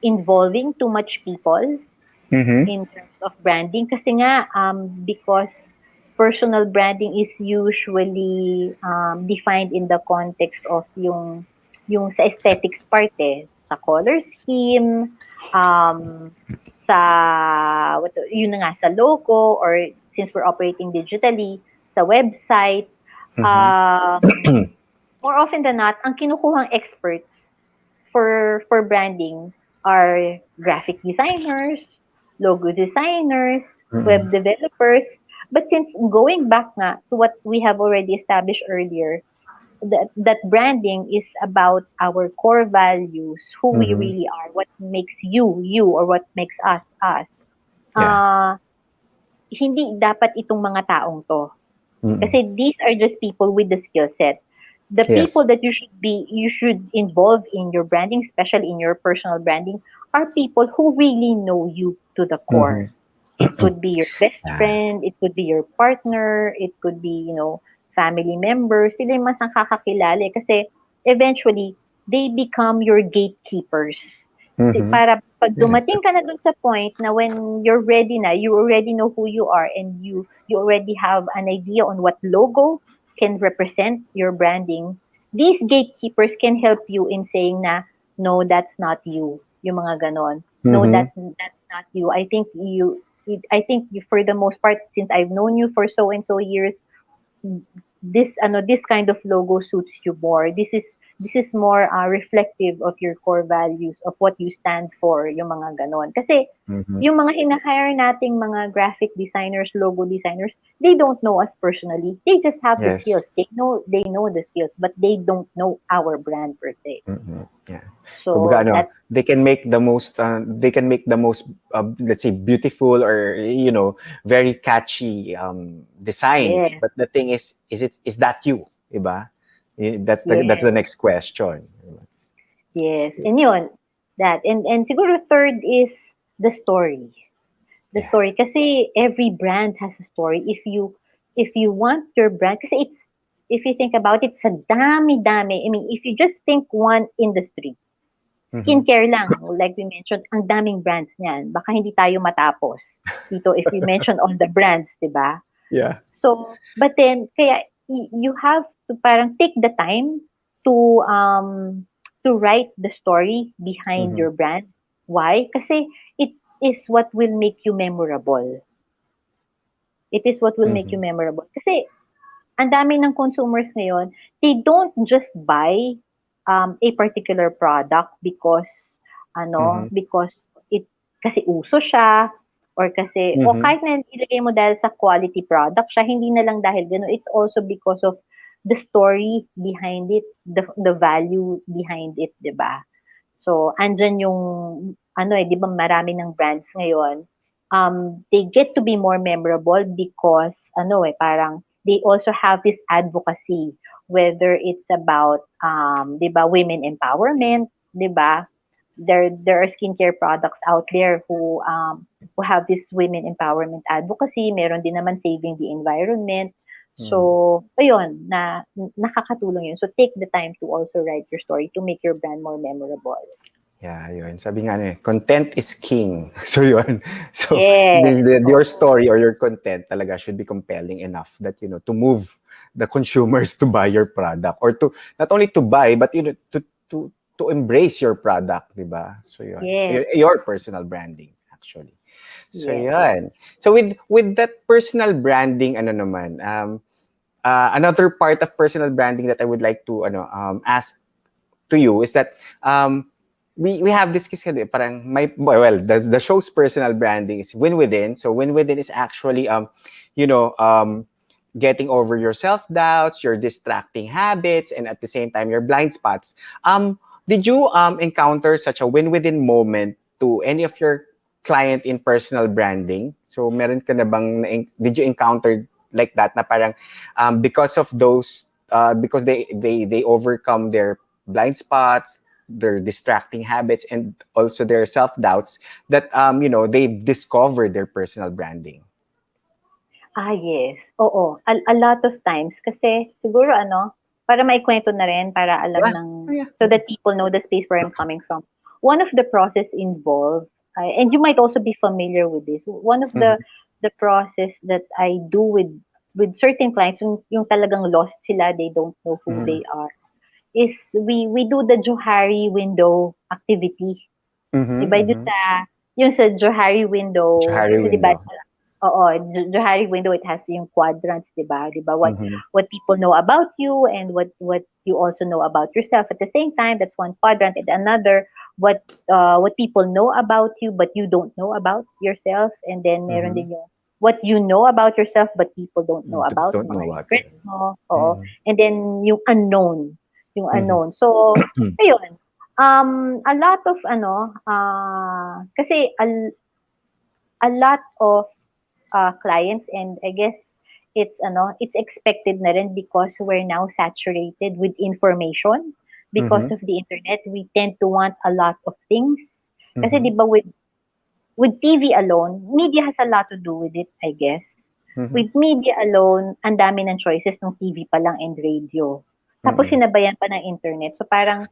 [SPEAKER 4] involving too much people in terms of branding. Kasi nga, because personal branding is usually defined in the context of yung sa aesthetics part sa color scheme, sa yun na nga sa logo, or since we're operating digitally sa website, more often than not, ang kinukuhang experts for branding are graphic designers, logo designers, web developers. But since going back nga to what we have already established earlier, that branding is about our core values, who we really are, what makes you, or what makes us. Hindi dapat itong mga taong to. Kasi these are just people with the skill set. The people that you should involve in your branding, especially in your personal branding, are people who really know you to the core. It could be your best friend, it could be your partner, it could be, family members. Sila yung mas nakakakilala kasi eventually, they become your gatekeepers. Para pag dumating ka na dun sa point na when you're ready na, you already know who you are and you already have an idea on what logo can represent your branding, these gatekeepers can help you in saying na, no, that's not you. Yung mga ganon. No, that's not you. I think you, for the most part, since I've known you for so and so years, this kind of logo suits you more. This is more reflective of your core values, of what you stand for, yung mga ganon. Kasi yung mga hina-hire nating mga graphic designers, logo designers, they don't know us personally. They just have the skills. They know the skills, but they don't know our brand per se.
[SPEAKER 3] Yeah.
[SPEAKER 4] So
[SPEAKER 3] they can make the most let's say beautiful or very catchy designs, but the thing is that you, diba? That's the next question.
[SPEAKER 4] Yes. And yun, that. And siguro third is the story. The story. Kasi every brand has a story. If you want your brand, kasi if you think about it, sa dami-dami. I mean, if you just think one industry, skincare lang, like we mentioned, ang daming brands niyan. Baka hindi tayo matapos dito if we mention all the brands, diba?
[SPEAKER 3] Yeah.
[SPEAKER 4] So, but then, kaya you have to parang take the time to write the story behind your brand. Why? Kasi it is what will make you memorable. It is what will make you memorable. Kasi ang dami ng consumers ngayon, they don't just buy a particular product because because it kasi uso siya, or kasi o kahit na ilagay mo dahil sa quality product siya, hindi na lang dahil gano'n, it's also because of the story behind it, the value behind it, 'di ba? So andyan yung di ba marami ng brands ngayon, they get to be more memorable because parang they also have this advocacy, whether it's about 'di ba, women empowerment, 'di ba? There are skincare products out there who have this women empowerment advocacy. Meron din naman saving the environment. So, ayun, nakakatulong yun. So, take the time to also write your story to make your brand more memorable.
[SPEAKER 3] Yeah, yun. Sabi nga content is king. So, yun. So,
[SPEAKER 4] yes.
[SPEAKER 3] Your story or your content talaga should be compelling enough that, to move the consumers to buy your product, or to, not only to buy, but, to embrace your product, di ba? So, yun.
[SPEAKER 4] Yes.
[SPEAKER 3] Your personal branding, actually. So, yun. So, with that personal branding, another part of personal branding that I would like to, ask to you is that, we have this kasi parang the show's personal branding is Win Within. So Win Within is actually getting over your self-doubts, your distracting habits, and at the same time, your blind spots. Did you encounter such a win-within moment to any of your client in personal branding? So meron ka na bang, did you encounter like that na parang because of those, because they overcome their blind spots, their distracting habits, and also their self-doubts, that they've discovered their personal branding?
[SPEAKER 4] Yes. Oo. A lot of times. Kasi siguro para maikwento na rin, para alam so that people know the space where I'm coming from. One of the process involved, and you might also be familiar with this, one of the process that I do with certain clients, yung talagang lost sila, they don't know who they are, is we do the Johari window activity. Diba, yung sa Johari window,
[SPEAKER 3] Johari
[SPEAKER 4] kasi diba,
[SPEAKER 3] window.
[SPEAKER 4] Johari window, it has yung quadrants, diba? What people know about you, and what you also know about yourself. At the same time, that's one quadrant, and another, what people know about you but you don't know about yourself, and then meron din yung what you know about yourself but people don't know about mga secrets mo. And then yung unknown, So ayun, a lot of kasi a lot of clients, and I guess it's expected na rin because we're now saturated with information because of the internet. We tend to want a lot of things. Kasi di ba with TV alone, media has a lot to do with it, I guess. With media alone, ang dami ng choices ng TV pa lang and radio. Tapos sinabayan pa ng internet. So parang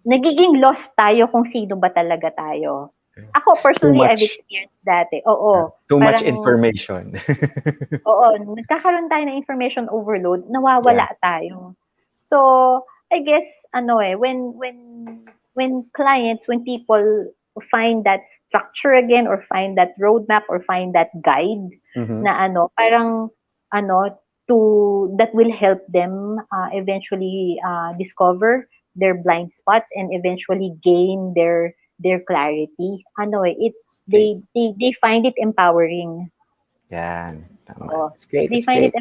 [SPEAKER 4] nagiging lost tayo kung sino ba talaga tayo. Ako, personally, I've experienced that.
[SPEAKER 3] Too much information.
[SPEAKER 4] Nagkakaroon tayo ng information overload, nawawala tayo. So, I guess, when clients, when people find that structure again, or find that roadmap, or find that guide, na parang, that will help them eventually discover their blind spots and eventually gain their clarity. They find it empowering.
[SPEAKER 3] Yan. Tama. It's great.
[SPEAKER 4] They find it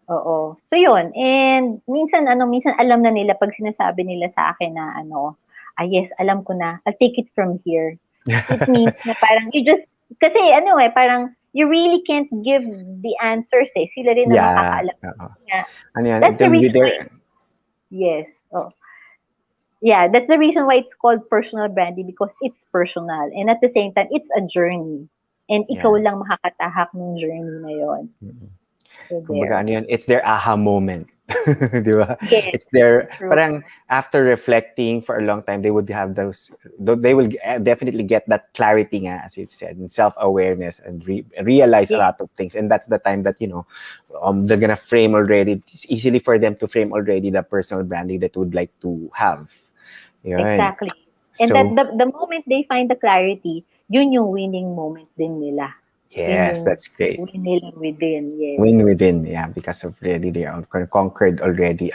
[SPEAKER 4] So yun. And minsan alam na nila pag sinasabi nila sa akin na yes, alam ko na. I'll take it from here. It means na parang you just, kasi parang you really can't give the answers eh. Sila rin na makakaalam. That's the reason why. Yes. Yeah, that's the reason why it's called personal branding, because it's personal. And at the same time, it's a journey. And ikaw lang makakatahak ng journey na yun. So
[SPEAKER 3] kumbaga, it's their aha moment. Di ba?
[SPEAKER 4] Yes,
[SPEAKER 3] it's their, parang after reflecting for a long time, they would have they will definitely get that clarity nga, as you've said, and self-awareness, and realize a lot of things. And that's the time that, they're gonna frame already. It's easily for them to frame already the personal branding that would like to have.
[SPEAKER 4] Exactly. And that the moment they find the clarity, yun yung winning moment din nila.
[SPEAKER 3] Yes, that's great.
[SPEAKER 4] Win within, yes.
[SPEAKER 3] Win within, yeah, because of already they are conquered already,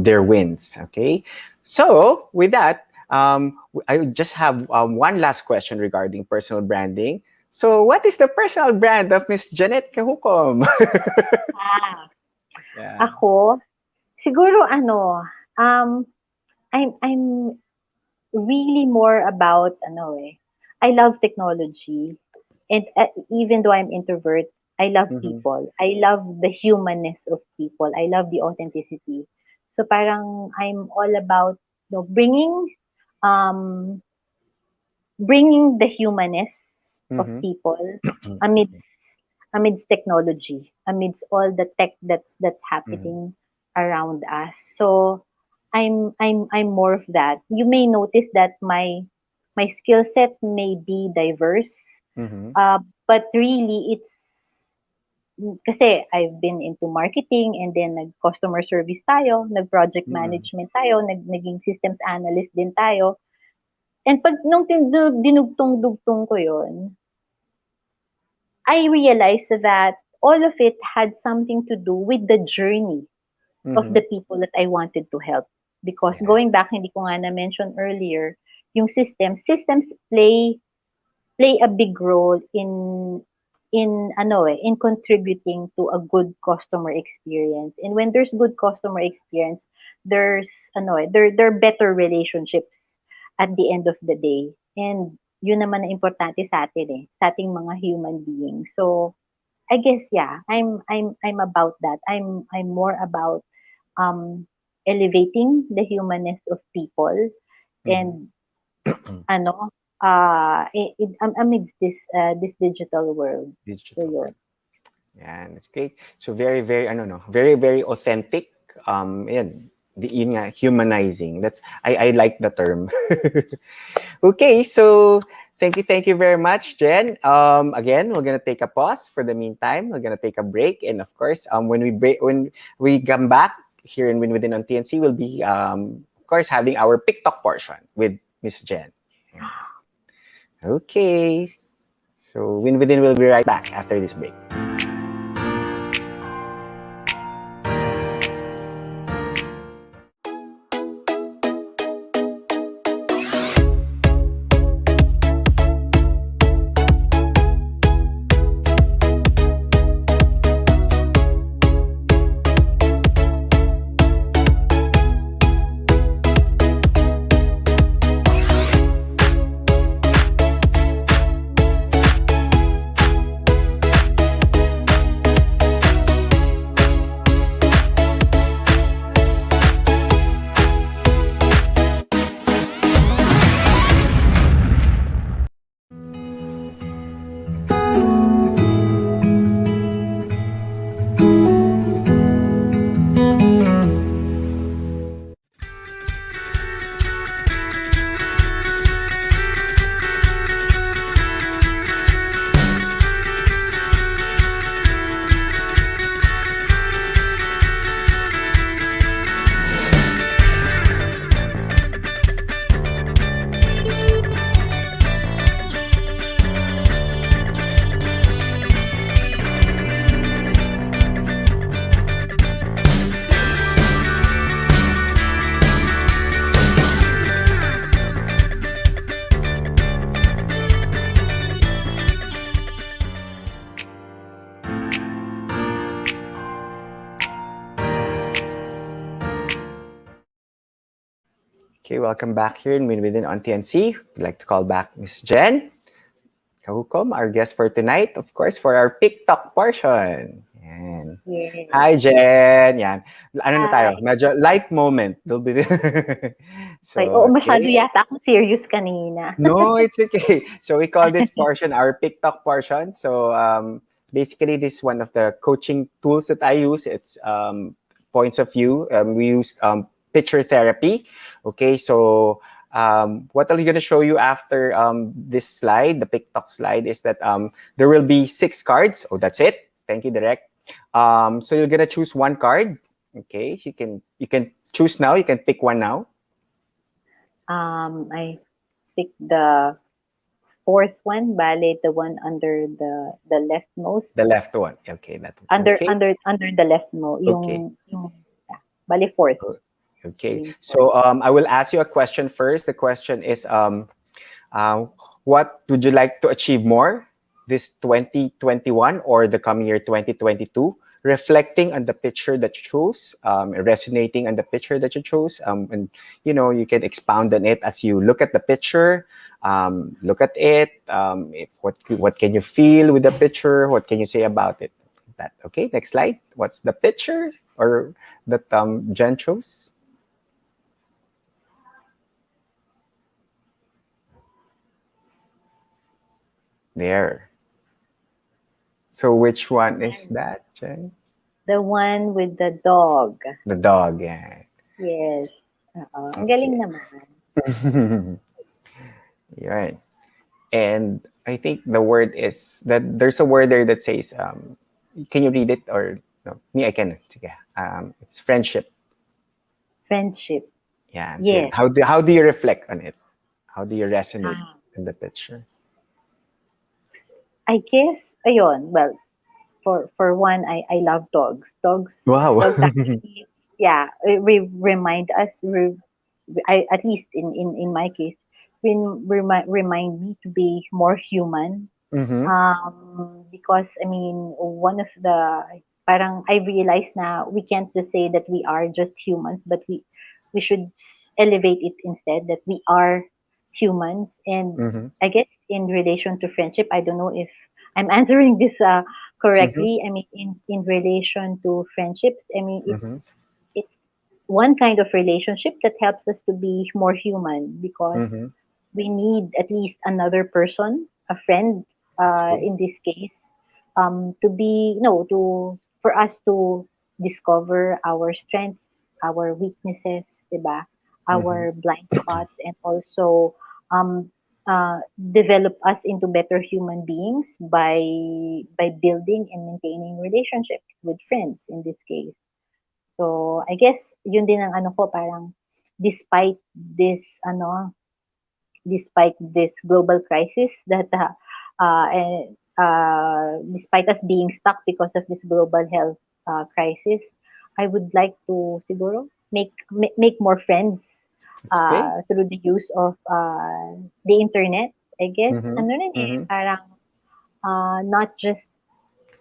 [SPEAKER 3] their wins. Okay, so with that, I just have one last question regarding personal branding. So, what is the personal brand of Miss Jennette Cajucom?
[SPEAKER 4] Ako, siguro I'm really more about I love technology. And even though I'm introvert, I love people. I love the humanness of people. I love the authenticity. So parang I'm all about bringing the humanness of people amidst technology, amidst all the tech that's happening around us. So I'm more of that. You may notice that my skill set may be diverse. But really, it's kasi I've been into marketing, and then nag-customer service tayo, nag-project management tayo, naging systems analyst din tayo. And pag nung dinugtong-dugtong ko yun, I realized that all of it had something to do with the journey of the people that I wanted to help. Because going back, hindi ko nga na-mention earlier, yung systems play a big role in in contributing to a good customer experience. And when there's good customer experience, there's there are better relationships at the end of the day. And yun naman ang importante sa atin sa ating mga human beings. So I guess yeah, I'm about that. I'm more about um elevating the humanness of people and ano amidst this digital world. So
[SPEAKER 3] Digital.
[SPEAKER 4] yun.
[SPEAKER 3] Yeah, that's great. So very, very, very, very authentic. Yun nga, humanizing. I like the term. Okay, so thank you very much, Jen. Again, we're gonna take a pause for the meantime. We're gonna take a break, and of course, when we come back here in Win Within on TNC, we'll be of course having our TikTok portion with Miss Jen. Okay, so Win Within will be right back after this break. Okay, welcome back here in Win Within on TNC. We'd like to call back Miss Jen Cajucom, our guest for tonight, of course, for our TikTok portion. Yan.
[SPEAKER 4] Yes.
[SPEAKER 3] Hi, Jen. Yan. Ano na tayo?
[SPEAKER 4] Hi.
[SPEAKER 3] Medyo light moment. There'll be
[SPEAKER 4] Okay. Oo, masyado yata ako serious kanina.
[SPEAKER 3] No, it's okay. So we call this portion our TikTok portion. So basically, this is one of the coaching tools that I use. It's points of view. We used picture therapy. Okay, so what I'm going to show you after this slide, the TikTok slide, is that there will be 6 cards. Oh, that's it. Thank you, Direct. So you're going to choose one card. Okay, you can choose now. You can pick one now.
[SPEAKER 4] I picked the 4th one, bale, the one under the leftmost.
[SPEAKER 3] The left one. Okay, that one.
[SPEAKER 4] Under
[SPEAKER 3] Okay.
[SPEAKER 4] under the leftmost. Yung yeah, bale 4th.
[SPEAKER 3] Okay. So I will ask you a question first. The question is, what would you like to achieve more, this 2021 or the coming year 2022? Reflecting on the picture that you chose, resonating on the picture that you chose, and you can expound on it as you look at the picture. Look at it. What can you feel with the picture? What can you say about it? That okay. Next slide. What's the picture or that Jen chose? There. So which one is that, Jen?
[SPEAKER 4] The one with the dog.
[SPEAKER 3] The dog, yeah.
[SPEAKER 4] Yes. Ang galing naman.
[SPEAKER 3] Right. And I think the word is that there's a word there that says, can you read it or no? Me, I can. It's friendship.
[SPEAKER 4] Friendship.
[SPEAKER 3] Yeah. So
[SPEAKER 4] Yes.
[SPEAKER 3] how do you reflect on it? How do you resonate in the picture?
[SPEAKER 4] I guess, ayun, well, for one, I love dogs. Dogs actually, yeah, remind us, at least in my case, remind me to be more human,
[SPEAKER 3] Mm-hmm.
[SPEAKER 4] Because I mean, one of the parang I realized na we can't just say that we are just humans, but we should elevate it instead that we are humans. And
[SPEAKER 3] Mm-hmm.
[SPEAKER 4] I guess in relation to friendship, I don't know if I'm answering this
[SPEAKER 3] Mm-hmm.
[SPEAKER 4] correctly. I mean, in relation to friendships, I mean,
[SPEAKER 3] Mm-hmm.
[SPEAKER 4] it's one kind of relationship that helps us to be more human because
[SPEAKER 3] Mm-hmm.
[SPEAKER 4] we need at least another person, a friend,
[SPEAKER 3] That's good.
[SPEAKER 4] in this case, to be, no, to, for us to discover our strengths, our weaknesses, diba?
[SPEAKER 3] Mm-hmm.
[SPEAKER 4] Our blind spots, and also um, develop us into better human beings by building and maintaining relationships with friends in this case. So I guess yun din ang ano ko parang despite this ano despite this global crisis that despite us being stuck because of this global health crisis, I would like to siguro make more friends
[SPEAKER 3] That's great.
[SPEAKER 4] through the use of the internet. I guess
[SPEAKER 3] Mm-hmm.
[SPEAKER 4] ano rin eh
[SPEAKER 3] Mm-hmm.
[SPEAKER 4] parang not just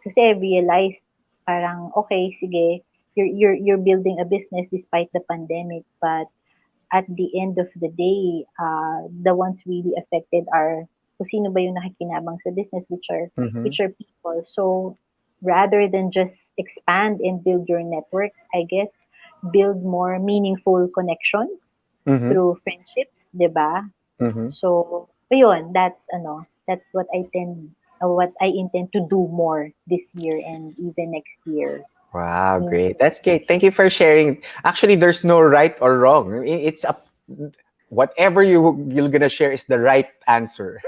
[SPEAKER 4] kasi I realized parang okay sige you're building a business despite the pandemic, but at the end of the day, the ones really affected are kung sino ba yung nakikinabang sa business,
[SPEAKER 3] Mm-hmm.
[SPEAKER 4] which are people. So rather than just expand and build your network, I guess build more meaningful connections
[SPEAKER 3] Mm-hmm.
[SPEAKER 4] through friendships, 'di ba?
[SPEAKER 3] Mm-hmm.
[SPEAKER 4] So, ayun, that's what I intend to do more this year and even next year.
[SPEAKER 3] Wow,
[SPEAKER 4] In
[SPEAKER 3] great. That's great. Thank you for sharing. Actually, there's no right or wrong. It's up whatever you're gonna share is the right answer.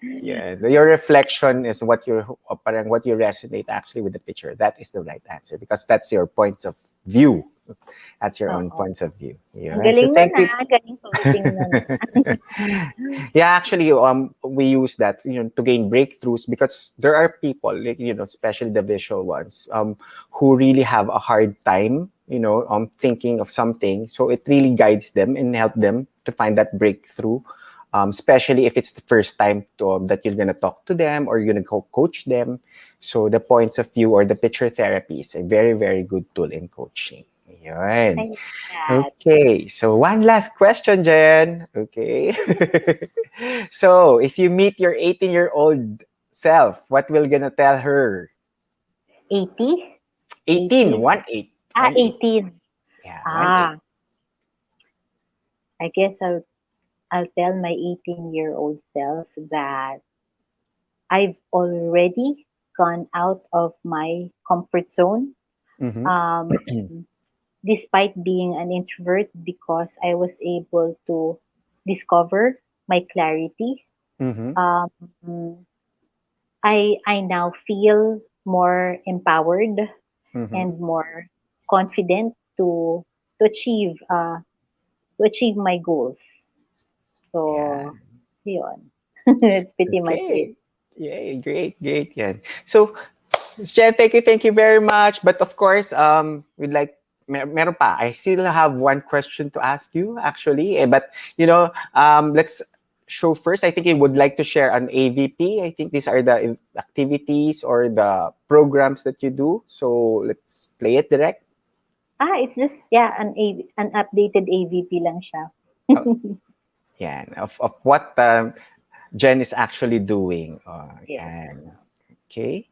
[SPEAKER 3] Yeah, your reflection is what parang what you resonate actually with the picture. That is the right answer because that's your points of view. That's your own
[SPEAKER 4] Oo.
[SPEAKER 3] points of view.
[SPEAKER 4] Ang
[SPEAKER 3] Yeah. So
[SPEAKER 4] galing nun
[SPEAKER 3] thank you.
[SPEAKER 4] galing coaching nun
[SPEAKER 3] Yeah, actually, we use that, to gain breakthroughs because there are people, like, especially the visual ones, who really have a hard time, thinking of something. So it really guides them and help them to find that breakthrough, especially if it's the first time that you're gonna talk to them or you're gonna coach them. So the points of view or the picture therapy is a very, very good tool in coaching. Yun.
[SPEAKER 4] I like that.
[SPEAKER 3] Okay, so one last question, Jen. Okay. So, if you meet your 18-year-old self, what will gonna tell her?
[SPEAKER 4] 80?
[SPEAKER 3] 18,
[SPEAKER 4] 18.
[SPEAKER 3] 1-8. 1-8.
[SPEAKER 4] 18.
[SPEAKER 3] Yeah, 1-8.
[SPEAKER 4] Ah, I guess I'll tell my 18-year-old self that I've already gone out of my comfort zone.
[SPEAKER 3] Mm-hmm.
[SPEAKER 4] Um, despite being an introvert, because I was able to discover my clarity.
[SPEAKER 3] Mm-hmm.
[SPEAKER 4] Um, I now feel more empowered
[SPEAKER 3] Mm-hmm.
[SPEAKER 4] and more confident to achieve to achieve my goals.
[SPEAKER 3] Yeah.
[SPEAKER 4] So, yun. That's pretty much it.
[SPEAKER 3] Okay. Yay, great, great. Yeah. So, Jen, thank you very much. But of course, we'd like meron pa. I still have one question to ask you, actually. But let's show first. I think you would like to share an AVP. I think these are the activities or the programs that you do. So let's play it direct.
[SPEAKER 4] It's just yeah, an updated AVP lang siya.
[SPEAKER 3] Uh, yeah, of what Jen is actually doing.
[SPEAKER 4] Yes.
[SPEAKER 3] And okay,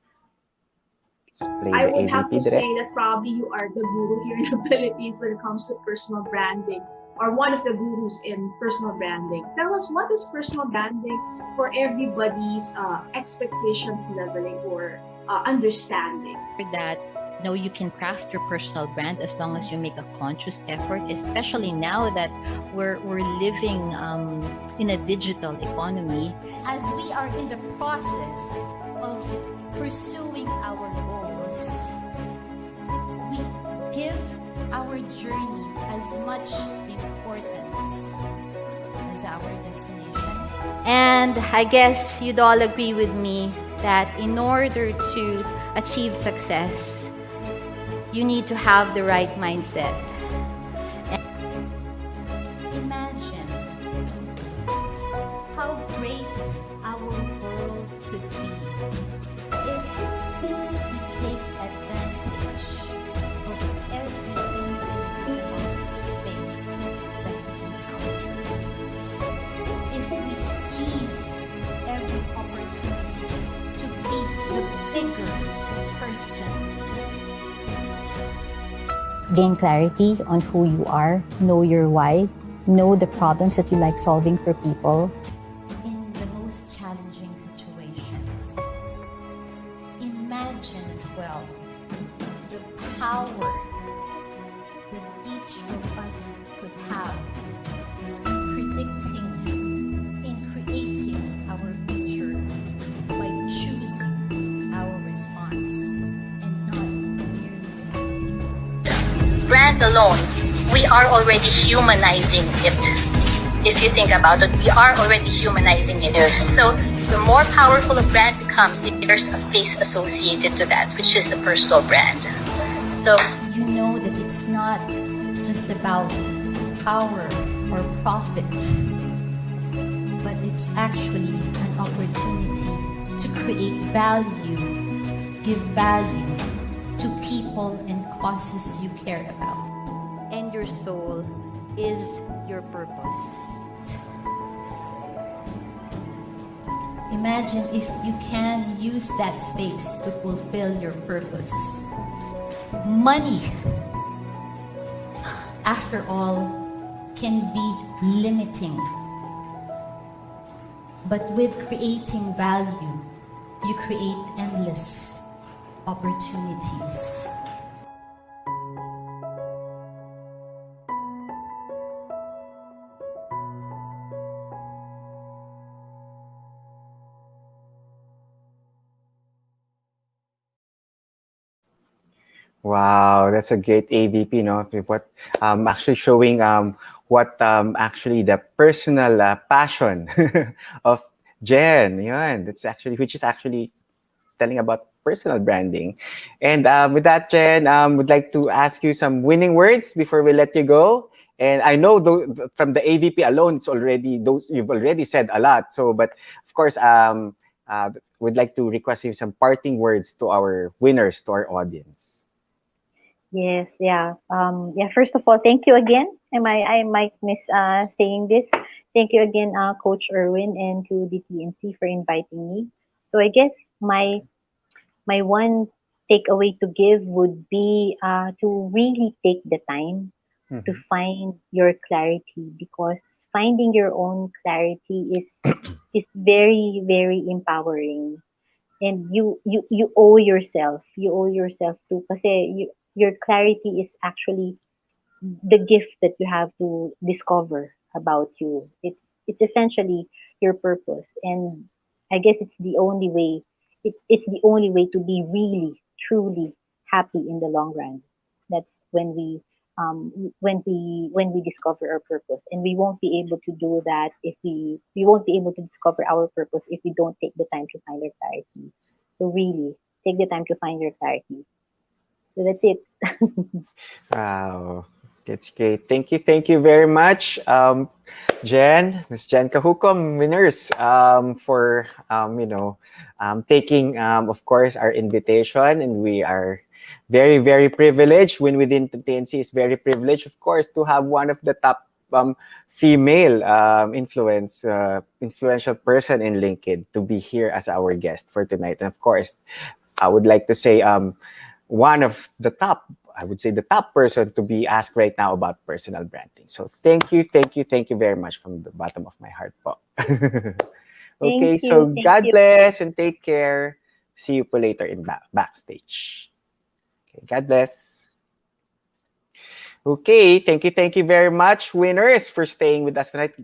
[SPEAKER 3] let's play
[SPEAKER 5] I
[SPEAKER 3] the
[SPEAKER 5] would have
[SPEAKER 3] AVP
[SPEAKER 5] to
[SPEAKER 3] direct.
[SPEAKER 5] say that probably you are the guru here in the Philippines when it comes to personal branding, or one of the gurus in personal branding. Tell us, what is personal branding for everybody's expectations leveling or understanding?
[SPEAKER 6] That you can craft your personal brand as long as you make a conscious effort, especially now that we're living in a digital economy.
[SPEAKER 7] As we are in the process of pursuing our goals, we give our journey as much importance as our destination.
[SPEAKER 6] And I guess you'd all agree with me that in order to achieve success, you need to have the right mindset.
[SPEAKER 7] Imagine how great our soon.
[SPEAKER 6] Gain clarity on who you are, know your why, know the problems that you like solving for people.
[SPEAKER 7] In the most challenging situations, imagine as well the power that each of us could have in predicting, in creating our future by choosing our response and not merely reacting.
[SPEAKER 8] Brand alone, we are already humanizing it. If you think about it, we are already humanizing it. So the more powerful a brand becomes, if there's a face associated to that, which is the personal brand. So
[SPEAKER 7] You know that it's not just about power or profits, but it's actually an opportunity to create value, give value to people and causes you care about.
[SPEAKER 6] And your soul is your purpose.
[SPEAKER 7] Imagine if you can use that space to fulfill your purpose. Money, after all, can be limiting. But with creating value, you create endless opportunities.
[SPEAKER 3] Wow, that's a great AVP, no? What actually showing what actually the personal passion of Jen, yeah, that's actually which is actually telling about personal branding. And with that, Jen, would like to ask you some winning words before we let you go. And I know from the AVP alone, it's already those you've already said a lot. So, but of course, would like to request you some parting words to our winners, to our audience.
[SPEAKER 4] Yes, yeah. First of all, thank you again. I might miss saying this. Thank you again, Coach Erwin, and to the TNC for inviting me. So I guess my one takeaway to give would be to really take the time to
[SPEAKER 3] Mhm.
[SPEAKER 4] find your clarity, because finding your own clarity is very, very empowering. And you owe yourself to, kasi your clarity is actually the gift that you have to discover about you. It's essentially your purpose, and I guess it's the only way to be really truly happy in the long run. That's when we discover our purpose, and we won't be able to do that if we won't be able to discover our purpose if we don't take the time to find our clarity. So really take the time to find your clarity. So that's it.
[SPEAKER 3] Wow, that's great. Thank you very much, Miss Jen Cajucom, winners, for taking, of course, our invitation, and we are very, very privileged. When within the TNC is very privileged, of course, to have one of the top female influential person in LinkedIn to be here as our guest for tonight. And of course, I would like to say one of the top, I would say the top person to be asked right now about personal branding. So thank you very much from the bottom of my heart po.
[SPEAKER 4] Thank
[SPEAKER 3] Okay,
[SPEAKER 4] you.
[SPEAKER 3] so
[SPEAKER 4] Thank
[SPEAKER 3] God
[SPEAKER 4] you.
[SPEAKER 3] bless and take care. See you po later in backstage. Okay, God bless. Okay, thank you very much, winners, for staying with us tonight.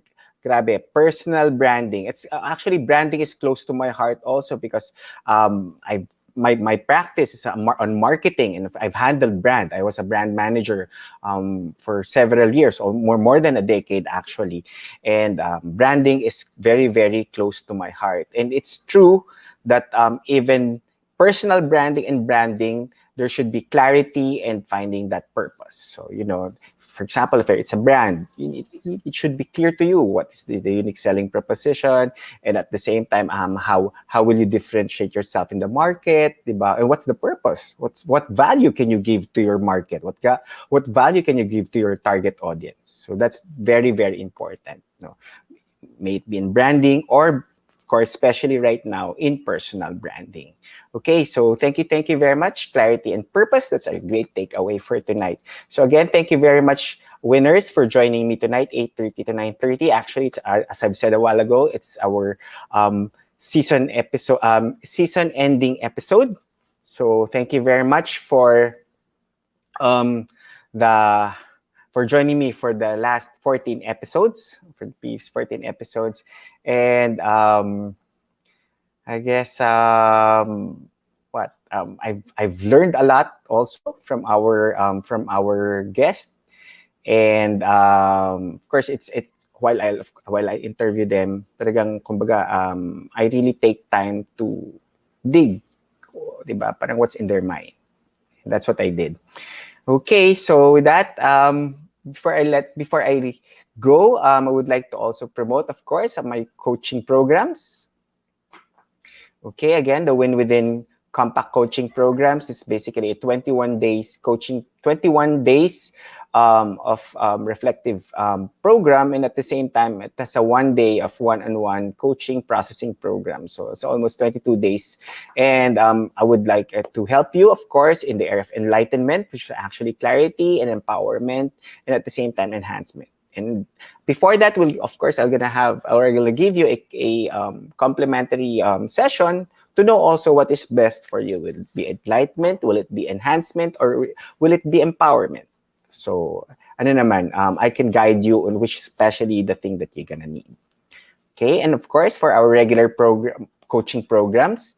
[SPEAKER 3] Grabe, personal branding. It's actually branding is close to my heart also because I my practice is on marketing, and I've handled brand. I was a brand manager for several years, or more than a decade actually, and branding is very, very close to my heart. And it's true that even personal branding and branding, there should be clarity and finding that purpose. So, for example, if it's a brand, it should be clear to you what is the unique selling proposition, and at the same time, how will you differentiate yourself in the market, diba? And what's the purpose? What value can you give to your market? What value can you give to your target audience? So that's very, very important. May it be in branding or of course, especially right now in personal branding. Okay, so thank you very much. Clarity and purpose, that's a great takeaway for tonight. So again, thank you very much, winners, for joining me tonight, 8:30 to 9:30. Actually, it's as I've said a while ago, it's our season ending episode. So thank you very much for the for joining me for the last 14 episodes, for the previous 14 episodes. And I guess I've learned a lot also from our guest. And of course, it's while I interview them, talagang kumbaga I really take time to dig, diba? Parang what's in their mind. And that's what I did. Okay, so with that, before I go, I would like to also promote, of course, my coaching programs. Okay, again, the Win Within Compact Coaching Programs is basically a 21 days of reflective program, and at the same time, it has a 1 day of one-on-one coaching processing program. So it's almost 22 days. And I would like to help you, of course, in the area of enlightenment, which is actually clarity and empowerment, and at the same time, enhancement. And before that, I'm gonna give you a complimentary session to know also what is best for you. Will it be enlightenment? Will it be enhancement? Or will it be empowerment? So, I can guide you on which especially the thing that you're gonna need. Okay, and of course, for our regular coaching programs,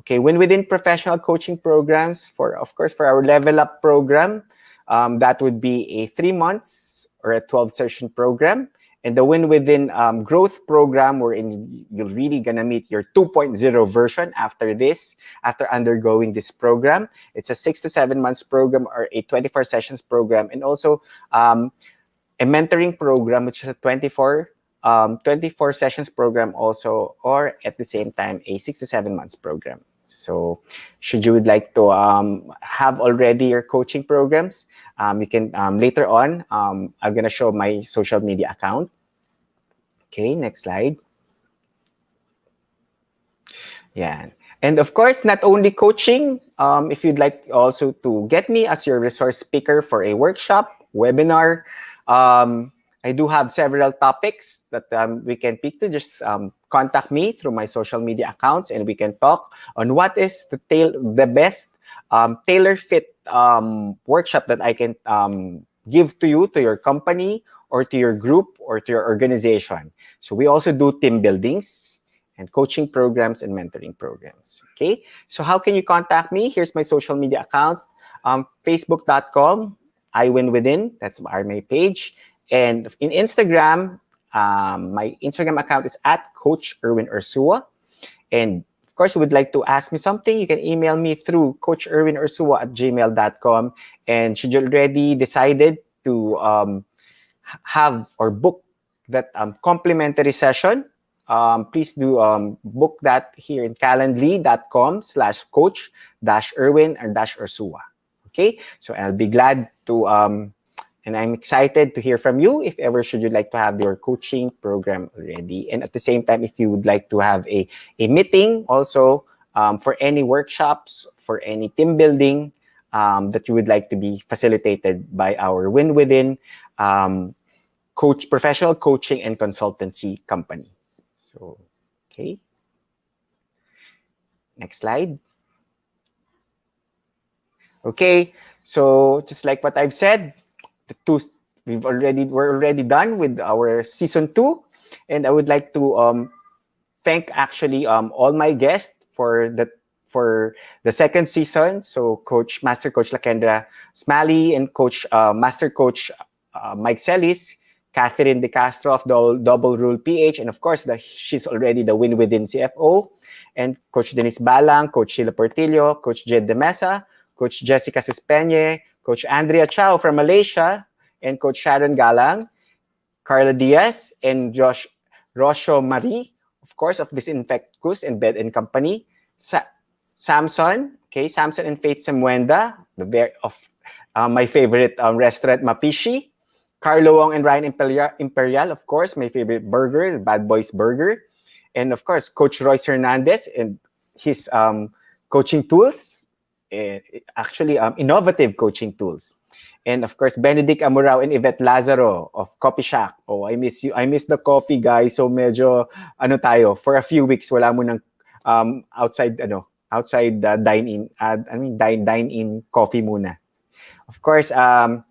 [SPEAKER 3] okay, within professional coaching programs, for our Level Up program, that would be a 3 months or a 12-session program. And the Win Within growth program, wherein you're really gonna meet your 2.0 version after undergoing this program. It's a 6 to 7 months program or a 24 sessions program, and also a mentoring program, which is a 24 sessions program also, or at the same time, a 6 to 7 months program. So should you would like to have already your coaching programs, you can later on, I'm going to show my social media account. Okay, next slide. Yeah. And of course, not only coaching, if you'd like also to get me as your resource speaker for a workshop, webinar, I do have several topics that we can pick to. Just contact me through my social media accounts, and we can talk on what is the best tailor-fit workshop that I can give to you, to your company, or to your group, or to your organization. So we also do team buildings and coaching programs and mentoring programs. Okay, so how can you contact me? Here's my social media accounts. Facebook.com, iWinWithin, that's my page. And in Instagram, my Instagram account is at Coach Erwin Ursua. And of course, you would like to ask me something, you can email me through coacherwinursua@gmail.com. And should you already decided to have or book that complimentary session, please do book that here in calendly.com/coach-erwin or -ursua. Okay, so I'll be glad to and I'm excited to hear from you if ever should you like to have your coaching program already. And at the same time, if you would like to have a meeting also for any workshops, for any team building that you would like to be facilitated by our Win Within professional coaching and consultancy company. So, okay. Next slide. Okay, so just like what I've said, we're already done with our season 2, and I would like to thank actually all my guests for the second season. So Master Coach Lakendra Smalley and Master Coach Mike Celis, Catherine De Castro of the Double Rule PH, and of course she's already the Win Within CFO, and Coach Denise Balang, Coach Sheila Portillo, Coach Jed De Mesa, Coach Jessica Sispeñe, Coach Andrea Chow from Malaysia, and Coach Sharon Galang, Carla Diaz, and Rosho Marie, of course, of Disinfectus and Bed and Company, Samson and Faith Semuenda, my favorite restaurant, Mapishi, Carlo Wong and Ryan Imperial, of course, my favorite burger, the Bad Boys Burger, And of course, Coach Royce Hernandez and his coaching tools, actually innovative coaching tools. And of course, Benedict Amurao and Yvette Lazaro of Coffee Shack. Oh, I miss you. I miss the coffee, guys. So medyo, tayo, for a few weeks, wala mo nang outside dine-in, dine-in coffee muna. Of course, the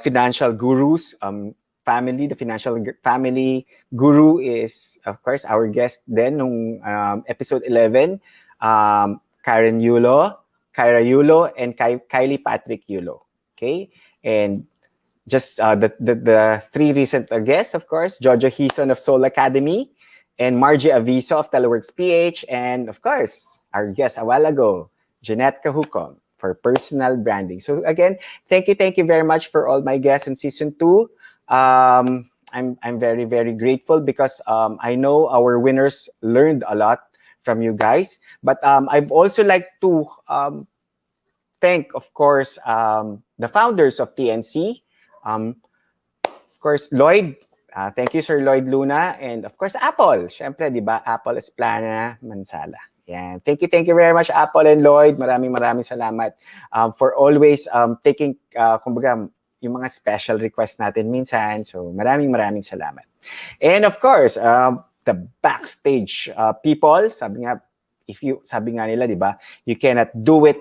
[SPEAKER 3] financial gurus, the financial family guru is, of course, our guest then nung episode 11, Karen Yulo, Kyra Yulo, and Kylie Patrick Yulo. Okay? And just the three recent guests, of course, Jojo Hison of Soul Academy, and Margie Aviso of Teleworks PH, and of course, our guest a while ago, Jennette Cajucom, for personal branding. So again, thank you very much for all my guests in season 2. I'm very, very grateful because I know our winners learned a lot from you guys. But I'd also like to thank, of course, the founders of TNC. Of course, Lloyd. Thank you, Sir Lloyd Luna. And of course, Apple. Siyempre, di ba? Apple Esplana Mansala. Yan. Thank you very much, Apple and Lloyd. Maraming salamat for always taking, kumbaga, yung mga special request natin minsan. So, maraming salamat. And of course, the backstage people, sabi nga nila, di ba? You cannot do it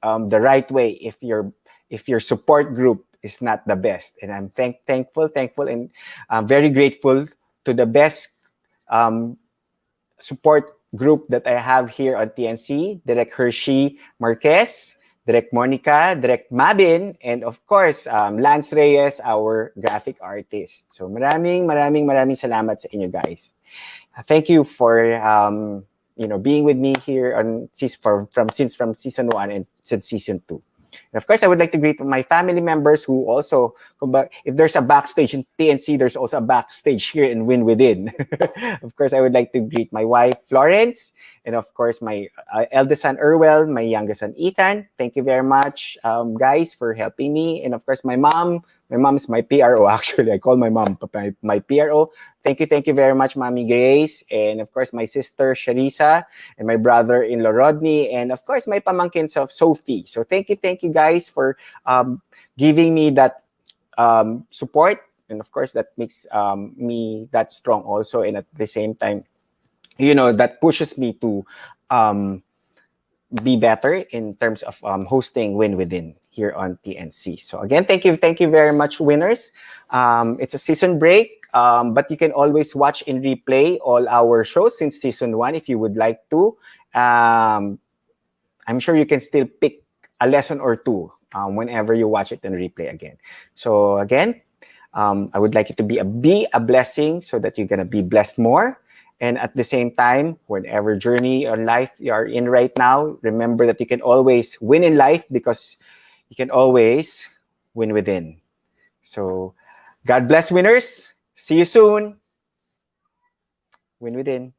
[SPEAKER 3] the right way if your support group is not the best. And I'm thankful and very grateful to the best support group that I have here on TNC, Direct Hershey Marquez, Direct Monica, Direct Mabin, and of course, Lance Reyes, our graphic artist. So maraming salamat sa inyo guys. Thank you for being with me here from season 1 and since season 2. And of course, I would like to greet my family members who also, if there's a backstage in TNC, there's also a backstage here in Win Within. Of course, I would like to greet my wife, Florence, and of course, my eldest son, Erwin, my youngest son, Ethan. Thank you very much, guys, for helping me. And of course, my mom. My mom is my PRO, actually. I call my mom my PRO. Thank you very much, Mommy Grace. And of course, my sister, Sharisa, and my brother-in-law, Rodney. And of course, my pamangkins of Sophie. So thank you guys for giving me that support. And of course, that makes me that strong also. And at the same time, that pushes me to be better in terms of hosting Win Within here on TNC. So again, thank you very much, winners. It's a season break, but you can always watch in replay all our shows since season 1 if you would like to. I'm sure you can still pick a lesson or two whenever you watch it in replay again. So again, I would like you to be a blessing so that you're gonna be blessed more. And at the same time, whatever journey or life you are in right now, remember that you can always win in life because you can always win within. So, God bless, winners. See you soon. Win within.